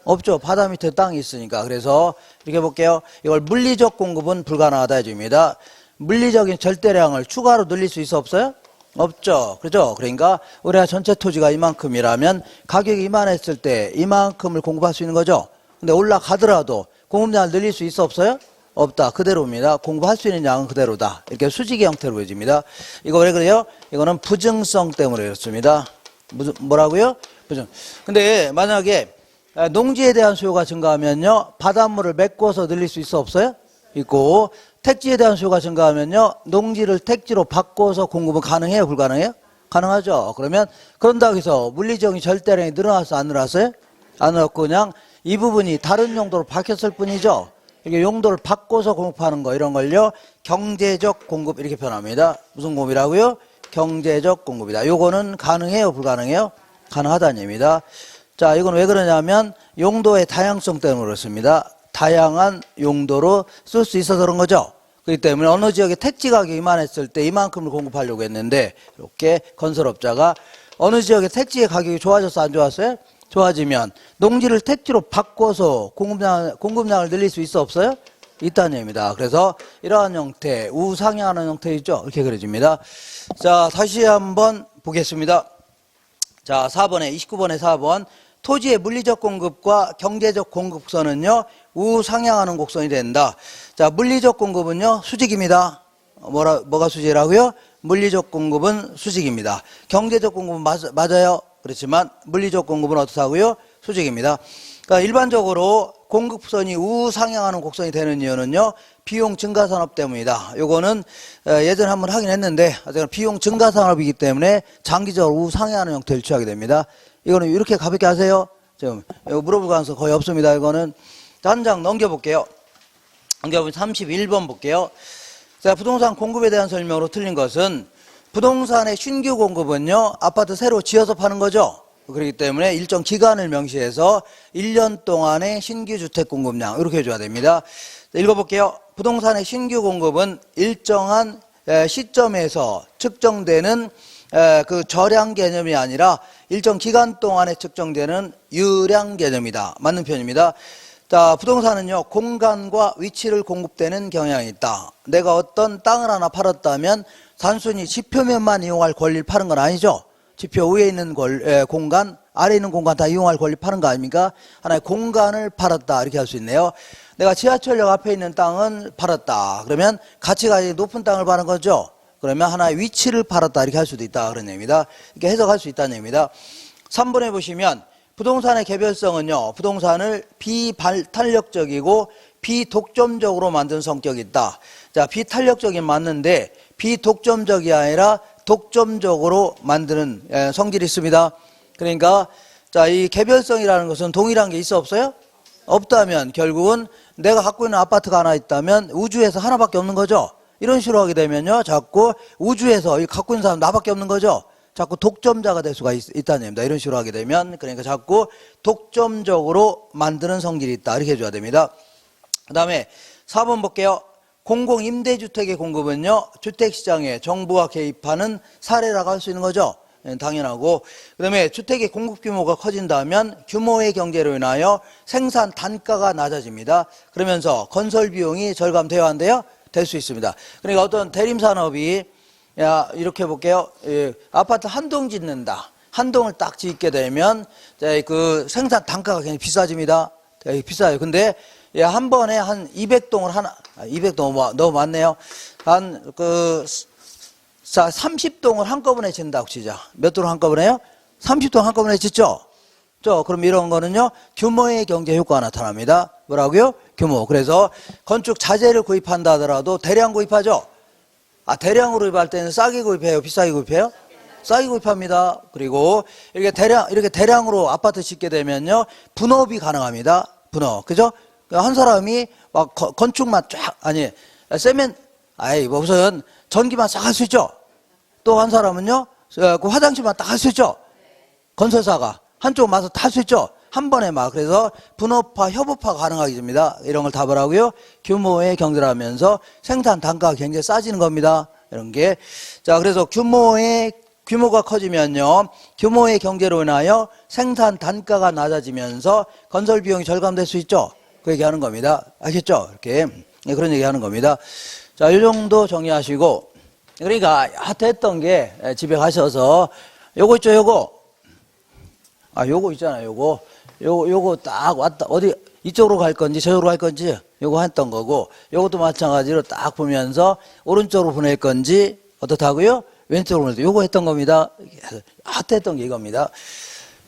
[SPEAKER 1] 없죠. 바다 밑에 땅이 있으니까. 그래서 이렇게 볼게요. 이걸 물리적 공급은 불가능하다 해줍니다. 물리적인 절대량을 추가로 늘릴 수 있어 없어요? 없죠. 그렇죠? 그러니까 우리가 전체 토지가 이만큼이라면 가격이 이만했을 때 이만큼을 공급할 수 있는 거죠. 근데 올라가더라도 공급량을 늘릴 수 있어 없어요? 없다. 그대로입니다. 공급할 수 있는 양은 그대로다. 이렇게 수직의 형태로 보여집니다. 이거 왜 그래요? 이거는 부증성 때문에 그렇습니다. 뭐라고요? 부증. 근데 만약에 농지에 대한 수요가 증가하면요, 바닷물을 메꿔서 늘릴 수 있어 없어요? 있고, 택지에 대한 수요가 증가하면요, 농지를 택지로 바꿔서 공급은 가능해요? 불가능해요? 가능하죠. 그러면 그런다고 해서 물리적인 절대량이 늘어났어? 안 늘어났어요? 안 늘었고 그냥 이 부분이 다른 용도로 바뀌었을 뿐이죠. 이게 용도를 바꿔서 공급하는 거, 이런 걸요, 경제적 공급 이렇게 표현합니다. 무슨 공급이라고요? 경제적 공급이다. 요거는 가능해요? 불가능해요? 가능하다는 얘기입니다. 자, 이건 왜 그러냐면 용도의 다양성 때문에 그렇습니다. 다양한 용도로 쓸 수 있어서 그런 거죠. 그렇기 때문에 어느 지역에 택지 가격이 이만했을 때 이만큼을 공급하려고 했는데 이렇게 건설업자가 어느 지역에 택지의 가격이 좋아졌어? 안 좋았어요? 좋아지면 농지를 택지로 바꿔서 공급량을 늘릴 수 있어 없어요? 있다는 얘기입니다. 그래서 이러한 형태, 우상향하는 형태 있죠? 이렇게 그려집니다. 자, 다시 한번 보겠습니다. 자, 29번에 4번. 토지의 물리적 공급과 경제적 공급선은요, 우상향하는 곡선이 된다. 자, 물리적 공급은요, 수직입니다. 뭐가 수직이라고요? 물리적 공급은 수직입니다. 경제적 공급은 맞아요. 그렇지만 물리적 공급은 어떻다고요? 수직입니다. 그러니까 일반적으로 공급선이 우상향하는 곡선이 되는 이유는요, 비용 증가 산업 때문이다. 요거는 예전에 한번 하긴 했는데 비용 증가 산업이기 때문에 장기적으로 우상향하는 형태를 취하게 됩니다. 이거는 이렇게 가볍게 하세요. 지금 이거 물어볼 가능성 거의 없습니다. 이거는 한 장 넘겨볼게요. 넘겨보면 31번 볼게요. 자, 부동산 공급에 대한 설명으로 틀린 것은 부동산의 신규 공급은요, 아파트 새로 지어서 파는 거죠. 그렇기 때문에 일정 기간을 명시해서 1년 동안의 신규 주택 공급량 이렇게 해줘야 됩니다. 읽어볼게요. 부동산의 신규 공급은 일정한 시점에서 측정되는 그 저량 개념이 아니라 일정 기간 동안에 측정되는 유량 개념이다. 맞는 표현입니다. 자, 부동산은요, 공간과 위치를 공급되는 경향이 있다. 내가 어떤 땅을 하나 팔았다면 단순히 지표면만 이용할 권리를 파는 건 아니죠. 지표 위에 있는 공간, 아래에 있는 공간 다 이용할 권리 파는 거 아닙니까? 하나의 공간을 팔았다. 이렇게 할 수 있네요. 내가 지하철역 앞에 있는 땅은 팔았다. 그러면 가치가 높은 땅을 파는 거죠. 그러면 하나의 위치를 팔았다. 이렇게 할 수도 있다. 그런 얘기입니다. 이렇게 해석할 수 있다는 얘기입니다. 3번에 보시면 부동산의 개별성은요, 부동산을 비탄력적이고 비독점적으로 만든 성격이 있다. 자, 비탄력적인 맞는데 비독점적이 아니라 독점적으로 만드는 성질이 있습니다. 그러니까 자, 이 개별성이라는 것은 동일한 게 있어 없어요? 없다면 결국은 내가 갖고 있는 아파트가 하나 있다면 우주에서 하나밖에 없는 거죠. 이런 식으로 하게 되면요, 자꾸 우주에서 갖고 있는 사람 나밖에 없는 거죠. 자꾸 독점자가 될 수가 있다는 얘기입니다. 이런 식으로 하게 되면, 그러니까 자꾸 독점적으로 만드는 성질이 있다. 이렇게 해줘야 됩니다. 그 다음에 4번 볼게요. 공공임대주택의 공급은요, 주택시장에 정부가 개입하는 사례라고 할 수 있는 거죠. 당연하고, 그 다음에 주택의 공급 규모가 커진다면 규모의 경제로 인하여 생산 단가가 낮아집니다. 그러면서 건설 비용이 절감되어야 한대요? 될 수 있습니다. 그러니까 어떤 대림산업이, 야, 이렇게 볼게요. 아파트 한 동 짓는다. 한 동을 딱 짓게 되면 그 생산 단가가 굉장히 비싸집니다. 되게 비싸요. 근데 한 번에 한 200동을 하나, 200동 너무 많네요. 한 30동을 한꺼번에 짓는다고 치자. 몇 동을 한꺼번에요? 30동 한꺼번에 짓죠? 그럼 이런 거는요, 규모의 경제 효과가 나타납니다. 뭐라고요? 규모. 그래서 건축 자재를 구입한다 하더라도 대량 구입하죠? 대량으로 구입할 때는 싸게 구입해요? 비싸게 구입해요? 싸게 구입합니다. 그리고 이렇게 대량으로 아파트 짓게 되면요, 분업이 가능합니다. 분업. 그죠? 한 사람이 막 건축만 무슨 전기만 싹 할 수 있죠? 또 한 사람은요, 그 화장실만 딱 할 수 있죠? 건설사가. 한쪽 마서 다 할 수 있죠? 한 번에 막. 그래서 분업화, 협업화가 가능하게 됩니다. 이런 걸 답을 하고요. 규모의 경제를 하면서 생산 단가가 굉장히 싸지는 겁니다. 이런 게. 자, 그래서 규모가 커지면요, 규모의 경제로 인하여 생산 단가가 낮아지면서 건설 비용이 절감될 수 있죠? 그 얘기 하는 겁니다. 아시겠죠? 이렇게. 그런 얘기 하는 겁니다. 자, 이 정도 정리하시고. 그러니까, 하여튼 했던 게 집에 가셔서 요거 있죠, 요거. 요거 있잖아요, 요거 딱 왔다, 어디, 이쪽으로 갈 건지, 저쪽으로 갈 건지, 요거 했던 거고, 요것도 마찬가지로 딱 보면서, 오른쪽으로 보낼 건지, 어떻다고요? 왼쪽으로 보낼 때, 요거 했던 겁니다. 하트 했던 게 이겁니다.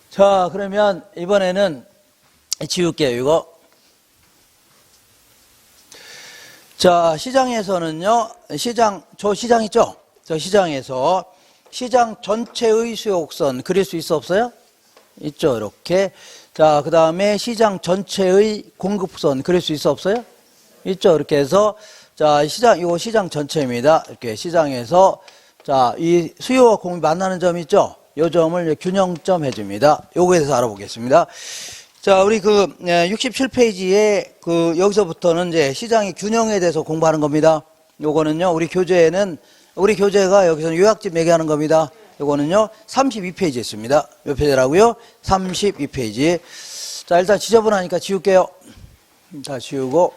[SPEAKER 1] 자, 그러면, 이번에는, 지울게요, 이거. 자, 시장에서는요, 저 시장 있죠? 저 시장에서, 시장 전체의 수요 곡선 그릴 수 있어, 없어요? 있죠, 이렇게. 자, 그 다음에 시장 전체의 공급선 그릴 수 있어, 없어요? 있죠, 이렇게 해서. 자, 이거 시장 전체입니다. 이렇게 시장에서. 자, 이 수요와 공급이 만나는 점 있죠? 이 점을 균형점 해줍니다. 요거에 대해서 알아보겠습니다. 자, 우리 67페이지에 여기서부터는 이제 시장의 균형에 대해서 공부하는 겁니다. 요거는요, 우리 교재가 여기서는 요약집 얘기하는 겁니다. 요거는요, 32페이지에 있습니다. 몇 페이지라고요? 32페이지. 자, 일단 지저분하니까 지울게요. 다 지우고.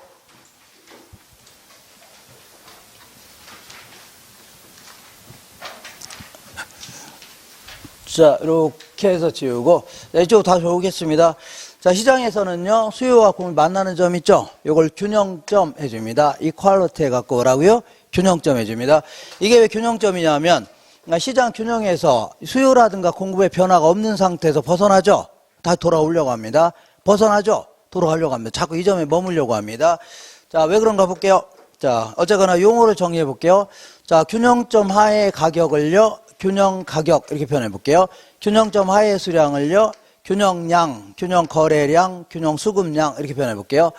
[SPEAKER 1] 자, 이렇게 해서 지우고. 자, 이쪽으로 다시 오겠습니다. 자, 시장에서는요, 수요와 공급이 만나는 점 있죠? 요걸 균형점 해줍니다. 이퀄리티 갖고 오라고요? 균형점 해줍니다. 이게 왜 균형점이냐면, 시장 균형에서 수요라든가 공급의 변화가 없는 상태에서 벗어나죠? 다 돌아오려고 합니다. 벗어나죠? 돌아가려고 합니다. 자꾸 이 점에 머물려고 합니다. 자, 왜 그런가 볼게요. 자, 어쨌거나 용어를 정리해 볼게요. 자, 균형점 하의 가격을요, 균형 가격 이렇게 표현해 볼게요. 균형점 하의 수량을요, 균형량, 균형 거래량, 균형 수급량 이렇게 표현해 볼게요.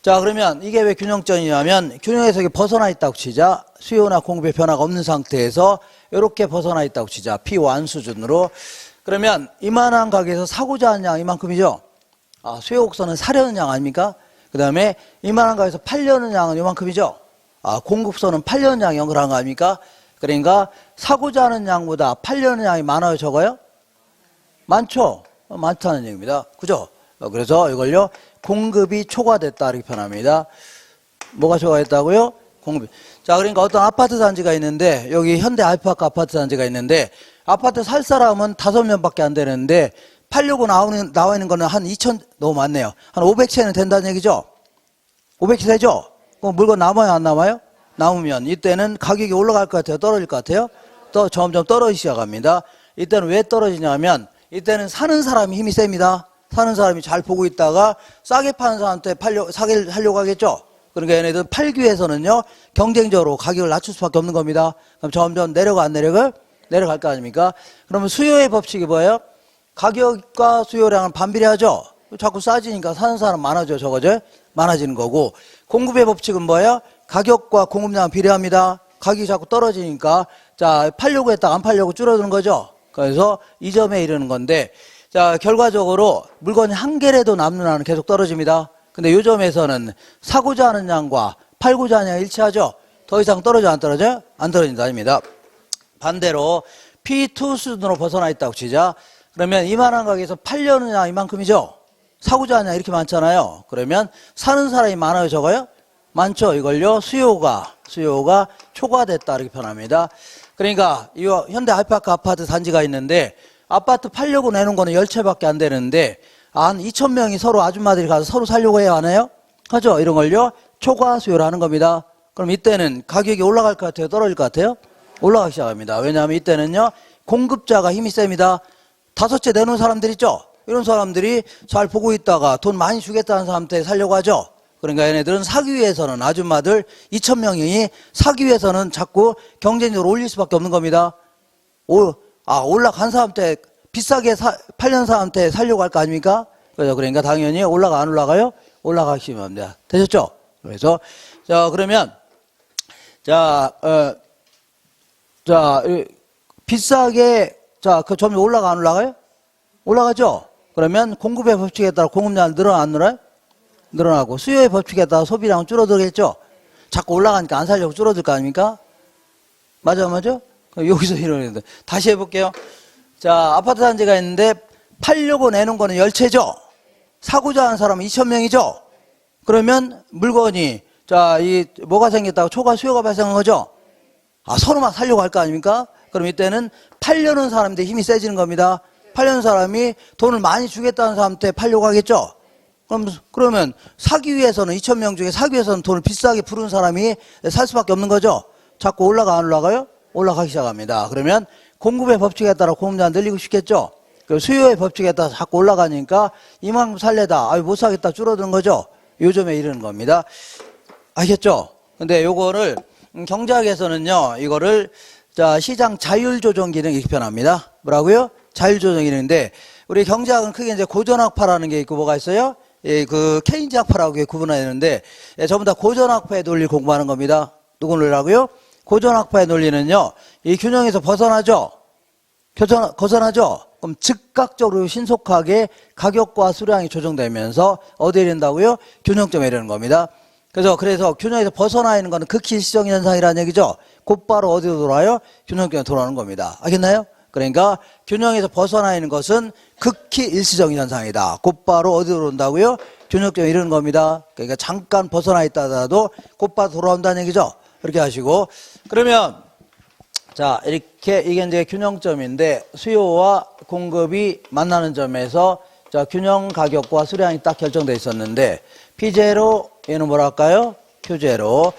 [SPEAKER 1] 자, 그러면 이게 왜 균형점이냐면 균형에서 이게 벗어나 있다고 치자. 수요나 공급의 변화가 없는 상태에서 이렇게 벗어나 있다고 치자. P1 수준으로. 그러면 이만한 가게에서 사고자 하는 양 이만큼이죠. 수요 곡선은 사려는 양 아닙니까? 그 다음에 이만한 가게에서 팔려는 양은 이만큼이죠. 공급선은 팔려는 양이 연결한 거 아닙니까? 그러니까 사고자 하는 양보다 팔려는 양이 많아요, 적어요? 많죠? 많다는 얘기입니다. 그죠? 그래서 이걸요, 공급이 초과됐다 이렇게 표현합니다. 뭐가 초과됐다고요? 공급이. 자, 그러니까 어떤 아파트 단지가 있는데, 여기 현대 아이파크 아파트 단지가 있는데, 아파트 살 사람은 5명밖에 안 되는데, 팔려고 나와 있는 거는 한 2천, 너무 많네요. 한 500채는 된다는 얘기죠? 500채 되죠? 그럼 물건 남아요, 안 남아요? 남으면, 이때는 가격이 올라갈 것 같아요? 떨어질 것 같아요? 또 점점 떨어지기 시작합니다. 이때는 왜 떨어지냐면, 이때는 사는 사람이 힘이 셉니다. 사는 사람이 잘 보고 있다가 싸게 파는 사람한테 사게 하려고 하겠죠? 그러니까 얘네들 팔기 위해서는요, 경쟁적으로 가격을 낮출 수밖에 없는 겁니다. 그럼 점점 내려갈 거 아닙니까? 그러면 수요의 법칙이 뭐예요? 가격과 수요량은 반비례하죠? 자꾸 싸지니까 사는 사람 많아져, 적어져? 많아지는 거고. 공급의 법칙은 뭐예요? 가격과 공급량은 비례합니다. 가격이 자꾸 떨어지니까, 자, 팔려고 했다가 안 팔려고 줄어드는 거죠? 그래서 이 점에 이르는 건데, 자, 결과적으로 물건이 한 개라도 남는 한은 계속 떨어집니다. 근데 요 점에서는 사고자 하는 양과 팔고자 하는 양이 일치하죠? 더 이상 떨어져 안 떨어져요? 안 떨어진다 아닙니다. 반대로 P2 수준으로 벗어나 있다고 치자. 그러면 이만한 가게에서 팔려는 양 이만큼이죠? 사고자 하는 양 이렇게 많잖아요. 그러면 사는 사람이 많아요, 적어요? 많죠? 이걸요, 수요가 초과됐다 이렇게 표현합니다. 그러니까 이 현대 아이파크 아파트 단지가 있는데 아파트 팔려고 내는 거는 10채밖에 안 되는데 한 2,000명이 서로 아줌마들이 가서 서로 살려고 해야 하나요? 하죠. 이런 걸요. 초과 수요라는 겁니다. 그럼 이때는 가격이 올라갈 것 같아요? 떨어질 것 같아요? 올라가기 시작합니다. 왜냐하면 이때는요. 공급자가 힘이 셉니다. 5채 내놓은 사람들 있죠? 이런 사람들이 잘 보고 있다가 돈 많이 주겠다는 사람한테 살려고 하죠. 그러니까 얘네들은 사기 위해서는 아줌마들 2,000명이 사기 위해서는 자꾸 경쟁력을 올릴 수밖에 없는 겁니다. 올라간 사람한테 비싸게 팔려는 사람한테 살려고 할 거 아닙니까? 그러니까 당연히 올라가 안 올라가요? 올라가기 시작합니다. 되셨죠? 그래서 자 그러면 비싸게 그 점점 올라가 안 올라가요? 올라가죠? 그러면 공급의 법칙에 따라 공급량은 늘어나 안 늘어나요? 늘어나고 수요의 법칙에 따라 소비량은 줄어들겠죠? 자꾸 올라가니까 안 살려고 줄어들 거 아닙니까? 맞아? 여기서 이러는데 다시 해볼게요. 자, 아파트 단지가 있는데 팔려고 내는 거는 10채죠? 사고자 하는 사람은 2,000명이죠? 그러면 물건이 뭐가 생겼다고 초과 수요가 발생한 거죠? 서로 막 살려고 할 거 아닙니까? 그럼 이때는 팔려는 사람한테 힘이 세지는 겁니다. 팔려는 사람이 돈을 많이 주겠다는 사람한테 팔려고 하겠죠? 그러면 사기 위해서는 2,000명 중에 사기 위해서는 돈을 비싸게 부른 사람이 살 수밖에 없는 거죠? 자꾸 올라가 안 올라가요? 올라가기 시작합니다. 그러면 공급의 법칙에 따라 공급량 늘리고 싶겠죠? 수요의 법칙에 따라 자꾸 올라가니까 이만큼 살래다. 못 사겠다. 줄어드는 거죠? 요즘에 이러는 겁니다. 아시겠죠? 근데 요거를 경제학에서는요, 이거를 시장 자율조정 기능 이렇게 표현합니다. 뭐라고요? 자율조정 기능인데, 우리 경제학은 크게 이제 고전학파라는 게 있고 뭐가 있어요? 그 케인즈학파라고 구분하는데, 전부 다 고전학파의 논리를 공부하는 겁니다. 누구 논리라고요? 고전학파의 논리는요, 이 균형에서 벗어나죠? 그럼 즉각적으로 신속하게 가격과 수량이 조정되면서 어디에 이른다고요? 균형점에 이르는 겁니다. 그래서 균형에서 벗어나 있는 거는 극히 일시적인 현상이라는 얘기죠. 곧바로 어디로 돌아요? 균형점에 돌아오는 겁니다. 알겠나요? 그러니까 균형에서 벗어나 있는 것은 극히 일시적인 현상이다. 곧바로 어디로 온다고요? 균형점에 이르는 겁니다. 그러니까 잠깐 벗어나 있다 하더라도 곧바로 돌아온다는 얘기죠. 이렇게 하시고 그러면 이렇게 이게 이제 균형점인데 수요와 공급이 만나는 점에서 균형 가격과 수량이 딱 결정되어 있었는데 P0 얘는 뭐랄까요? Q0.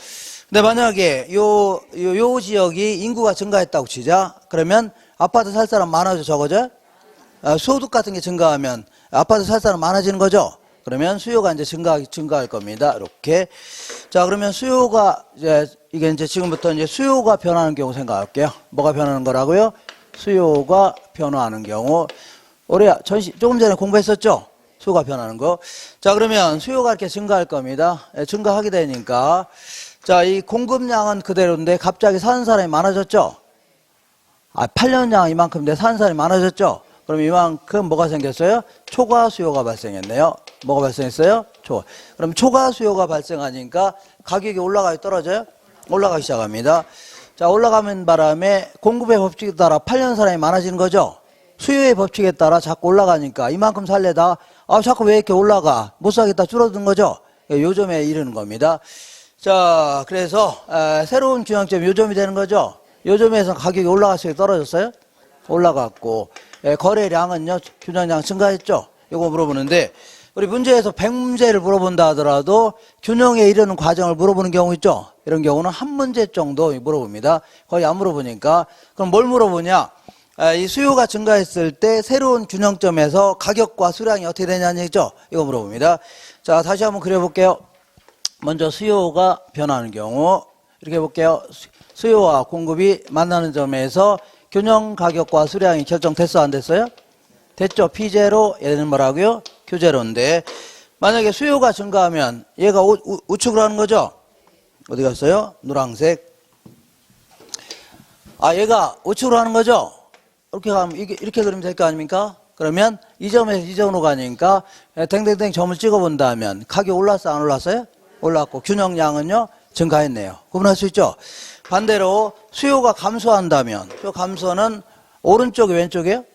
[SPEAKER 1] 근데 만약에 요 지역이 인구가 증가했다고 치자. 그러면 아파트 살 사람 많아져 적어져? 소득 같은 게 증가하면 아파트 살 사람 많아지는 거죠? 그러면 수요가 이제 증가할 겁니다. 이렇게. 그러면 수요가 이게 이제 지금부터 이제 수요가 변하는 경우 생각할게요. 뭐가 변하는 거라고요? 수요가 변화하는 경우. 우리 조금 전에 공부했었죠? 수요가 변하는 거. 그러면 수요가 이렇게 증가할 겁니다. 증가하게 되니까. 이 공급량은 그대로인데 갑자기 사는 사람이 많아졌죠? 팔려는 양은 이만큼인데 사는 사람이 많아졌죠? 그럼 이만큼 뭐가 생겼어요? 초과 수요가 발생했네요. 뭐가 발생했어요? 그럼 초과 수요가 발생하니까 가격이 올라가요? 떨어져요? 올라가기 시작합니다. 올라가는 바람에 공급의 법칙에 따라 팔려는 사람이 많아지는 거죠? 수요의 법칙에 따라 자꾸 올라가니까 이만큼 살래다. 자꾸 왜 이렇게 올라가? 못 사겠다. 줄어든 거죠? 요점에 이르는 겁니다. 그래서 새로운 균형점이 요점이 되는 거죠? 요점에서 가격이 올라갔어요? 떨어졌어요? 올라갔고 거래량은요? 균형량 증가했죠? 이거 물어보는데 우리 문제에서 100문제를 물어본다 하더라도 균형에 이르는 과정을 물어보는 경우 있죠? 이런 경우는 한 문제 정도 물어봅니다. 거의 안 물어보니까. 그럼 뭘 물어보냐? 이 수요가 증가했을 때 새로운 균형점에서 가격과 수량이 어떻게 되냐는 얘기죠? 이거 물어봅니다. 다시 한번 그려볼게요. 먼저 수요가 변하는 경우 이렇게 해볼게요. 수요와 공급이 만나는 점에서 균형 가격과 수량이 결정됐어 안 됐어요? 됐죠. P0 얘는 뭐라고요? Q0인데 만약에 수요가 증가하면 얘가 우측으로 하는 거죠? 어디 갔어요? 노란색. 얘가 우측으로 하는 거죠? 이렇게 가면 이렇게 그리면 될 거 아닙니까? 그러면 이 점에서 이 점으로 가니까 땡땡땡 점을 찍어본다면 가격 올랐어 안 올랐어요? 올랐고 균형량은요 증가했네요. 구분할 수 있죠? 반대로 수요가 감소한다면 수요 감소는 오른쪽이 왼쪽이에요?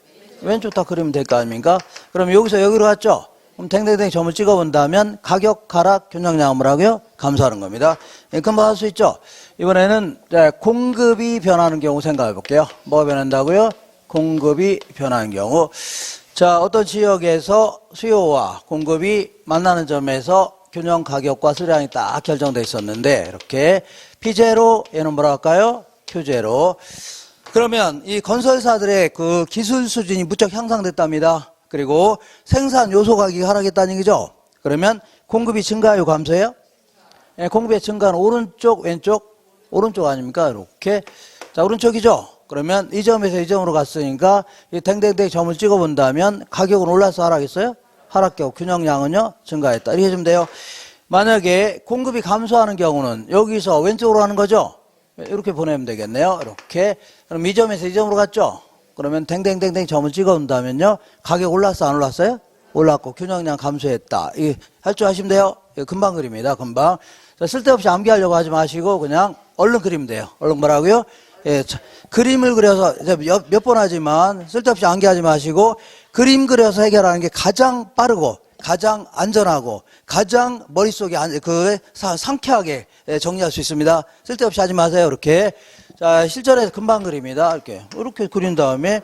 [SPEAKER 1] 왼쪽 다 그리면 될 거 아닙니까? 그럼 여기서 여기로 갔죠? 그럼 땡땡땡 점을 찍어본다면 가격 하락 균형량은 뭐라고요? 감소하는 겁니다. 금방 할 수 있죠? 이번에는 공급이 변하는 경우 생각해 볼게요. 뭐가 변한다고요? 공급이 변하는 경우. 자, 어떤 지역에서 수요와 공급이 만나는 점에서 균형 가격과 수량이 딱 결정돼 있었는데, 이렇게 P0, 얘는 뭐라 할까요? Q0. 그러면 이 건설사들의 그 기술 수준이 무척 향상됐답니다. 그리고 생산 요소 가격이 하락했다는 얘기죠. 그러면 공급이 증가해요, 감소해요? 예, 공급의 증가는 오른쪽, 왼쪽? 오른쪽 아닙니까? 이렇게. 자, 오른쪽이죠? 그러면 이 점에서 이 점으로 갔으니까 이 댕댕댕 점을 찍어 본다면 가격은 올라서 하락했어요? 하락되고 균형량은요? 증가했다. 이렇게 해주면 돼요. 만약에 공급이 감소하는 경우는 여기서 왼쪽으로 가는 거죠? 이렇게 보내면 되겠네요. 이렇게. 그럼 이 점에서 이 점으로 갔죠? 그러면 댕댕댕댕 점을 찍어 본다면요? 가격 올랐어, 안 올랐어요? 올랐고 균형량 감소했다. 이 할 줄 아시면 돼요. 금방 그립니다. 금방. 자, 쓸데없이 암기하려고 하지 마시고 그냥 얼른 그리면 돼요. 얼른 뭐라고요? 예, 그림을 그려서 몇 번 하지만 쓸데없이 암기하지 마시고 그림 그려서 해결하는 게 가장 빠르고 가장 안전하고 가장 머릿속에 상쾌하게 정리할 수 있습니다. 쓸데없이 하지 마세요. 이렇게. 자, 실전에서 금방 그립니다. 이렇게 그린 다음에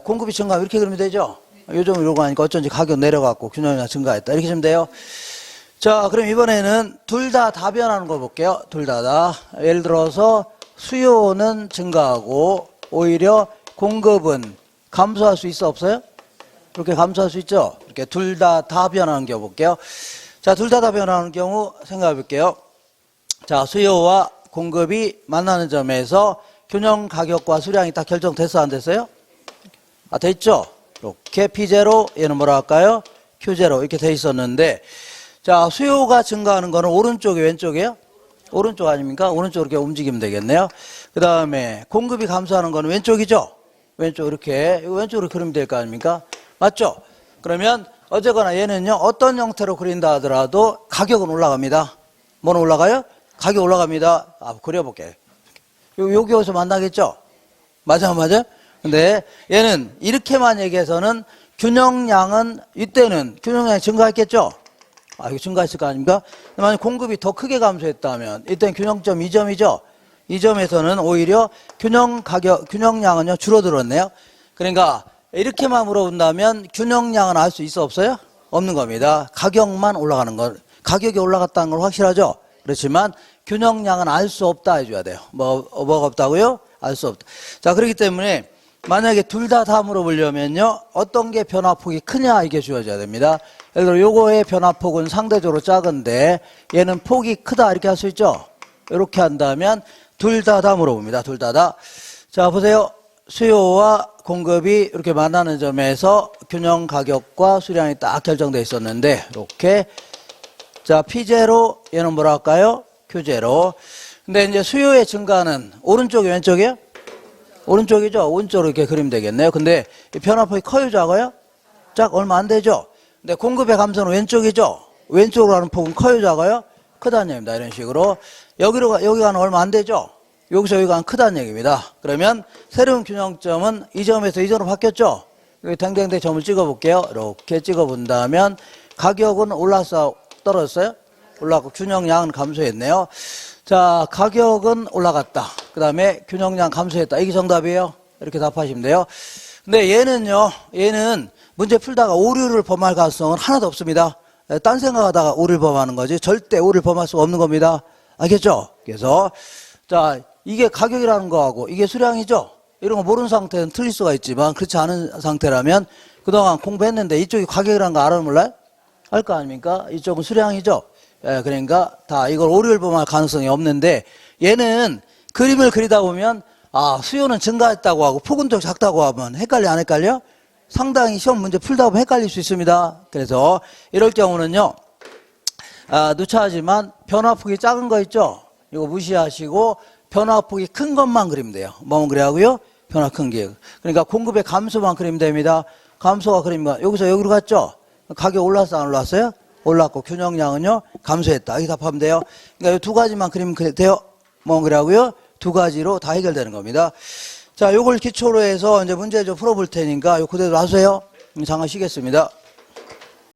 [SPEAKER 1] 공급이 증가하면 이렇게 그리면 되죠. 요즘 이러고 하니까 어쩐지 가격 내려갔고 균형이 증가했다. 이렇게 하면 돼요. 자, 그럼 이번에는 둘 다 변하는 거 볼게요. 둘 다. 예를 들어서 수요는 증가하고 오히려 공급은 감소할 수 있어, 없어요? 이렇게 감소할 수 있죠? 이렇게 둘 다 변하는 경우 볼게요. 자, 둘 다 변하는 경우 생각해 볼게요. 자, 수요와 공급이 만나는 점에서 균형 가격과 수량이 딱 결정됐어, 안 됐어요? 아, 됐죠? 이렇게 P0, 얘는 뭐라 할까요? Q0 이렇게 돼 있었는데, 자, 수요가 증가하는 거는 오른쪽이 왼쪽이에요? 오른쪽 아닙니까? 오른쪽으로 이렇게 움직이면 되겠네요. 그 다음에 공급이 감소하는 거는 왼쪽이죠? 왼쪽 이렇게, 왼쪽으로 그리면 될 거 아닙니까? 맞죠? 그러면 어쨌거나 얘는요, 어떤 형태로 그린다 하더라도 가격은 올라갑니다. 뭐는 올라가요? 가격 올라갑니다. 아, 그려볼게요. 여기 어디서 만나겠죠? 맞아. 근데 얘는 이렇게만 얘기해서는 균형량은, 이때는 균형량이 증가했겠죠? 아, 이거 증가했을 거 아닙니까? 만약 공급이 더 크게 감소했다면, 이때는 균형점 2점이죠? 이 점에서는 오히려 균형량은요, 줄어들었네요. 그러니까, 이렇게만 물어본다면 균형량은 알 수 있어, 없어요? 없는 겁니다. 가격만 올라가는 거. 가격이 올라갔다는 건 확실하죠? 그렇지만 균형량은 알 수 없다 해줘야 돼요. 뭐가 없다고요? 알 수 없다. 자, 그렇기 때문에 만약에 둘 다 물어보려면요, 어떤 게 변화폭이 크냐 이게 주어져야 됩니다. 예를 들어 요거의 변화폭은 상대적으로 작은데 얘는 폭이 크다 이렇게 할 수 있죠? 이렇게 한다면 둘 다 물어봅니다. 둘 다. 자, 보세요. 수요와 공급이 이렇게 만나는 점에서 균형 가격과 수량이 딱 결정되어 있었는데 이렇게. 자, P0, 얘는 뭐라 할까요? Q0. 근데 이제 수요의 증가는 오른쪽이 왼쪽이에요? 오른쪽이죠? 오른쪽으로 이렇게 그리면 되겠네요. 근데 이 변화폭이 커요, 작아요? 얼마 안 되죠? 근데 공급의 감소는 왼쪽이죠? 왼쪽으로 가는 폭은 커요, 작아요? 크다는 얘기입니다. 이런 식으로. 여기 가는 얼마 안 되죠? 여기서 여기 가는 크다는 얘기입니다. 그러면 새로운 균형점은 이 점에서 이 점으로 바뀌었죠? 여기 댕댕댕 점을 찍어 볼게요. 이렇게 찍어 본다면 가격은 올라서 떨어졌어요? 올라갔고 균형량은 감소했네요. 자, 가격은 올라갔다. 그 다음에 균형량 감소했다. 이게 정답이에요. 이렇게 답하시면 돼요. 근데 얘는 문제 풀다가 오류를 범할 가능성은 하나도 없습니다. 딴 생각하다가 오류를 범하는 거지 절대 오류를 범할 수가 없는 겁니다. 알겠죠? 그래서 자, 이게 가격이라는 거하고 이게 수량이죠? 이런 거 모르는 상태는 틀릴 수가 있지만 그렇지 않은 상태라면 그동안 공부했는데 이쪽이 가격이라는 거 알아요, 몰라요? 알 거 아닙니까? 이쪽은 수량이죠? 예, 그러니까 다 이걸 오류를 범할 가능성이 없는데 얘는 그림을 그리다 보면 아, 수요는 증가했다고 하고 폭은 더 작다고 하면 헷갈려, 안 헷갈려? 상당히 시험 문제 풀다 보면 헷갈릴 수 있습니다. 그래서 이럴 경우는요, 누차하지만 변화폭이 작은 거 있죠? 이거 무시하시고 변화폭이 큰 것만 그리면 돼요. 뭐만 그려하고요? 변화 큰 게. 그러니까 공급의 감소만 그리면 됩니다. 감소가 그리면 여기서 여기로 갔죠? 가격 올랐어, 안 올랐어요? 올랐고 균형량은요, 감소했다. 이렇게 답하면 돼요. 그러니까 이 두 가지만 그리면 돼요. 뭐만 그려하고요? 두 가지로 다 해결되는 겁니다. 자, 요걸 기초로 해서 이제 문제 좀 풀어볼 테니까 요 그대로 하세요. 잠깐 쉬겠습니다.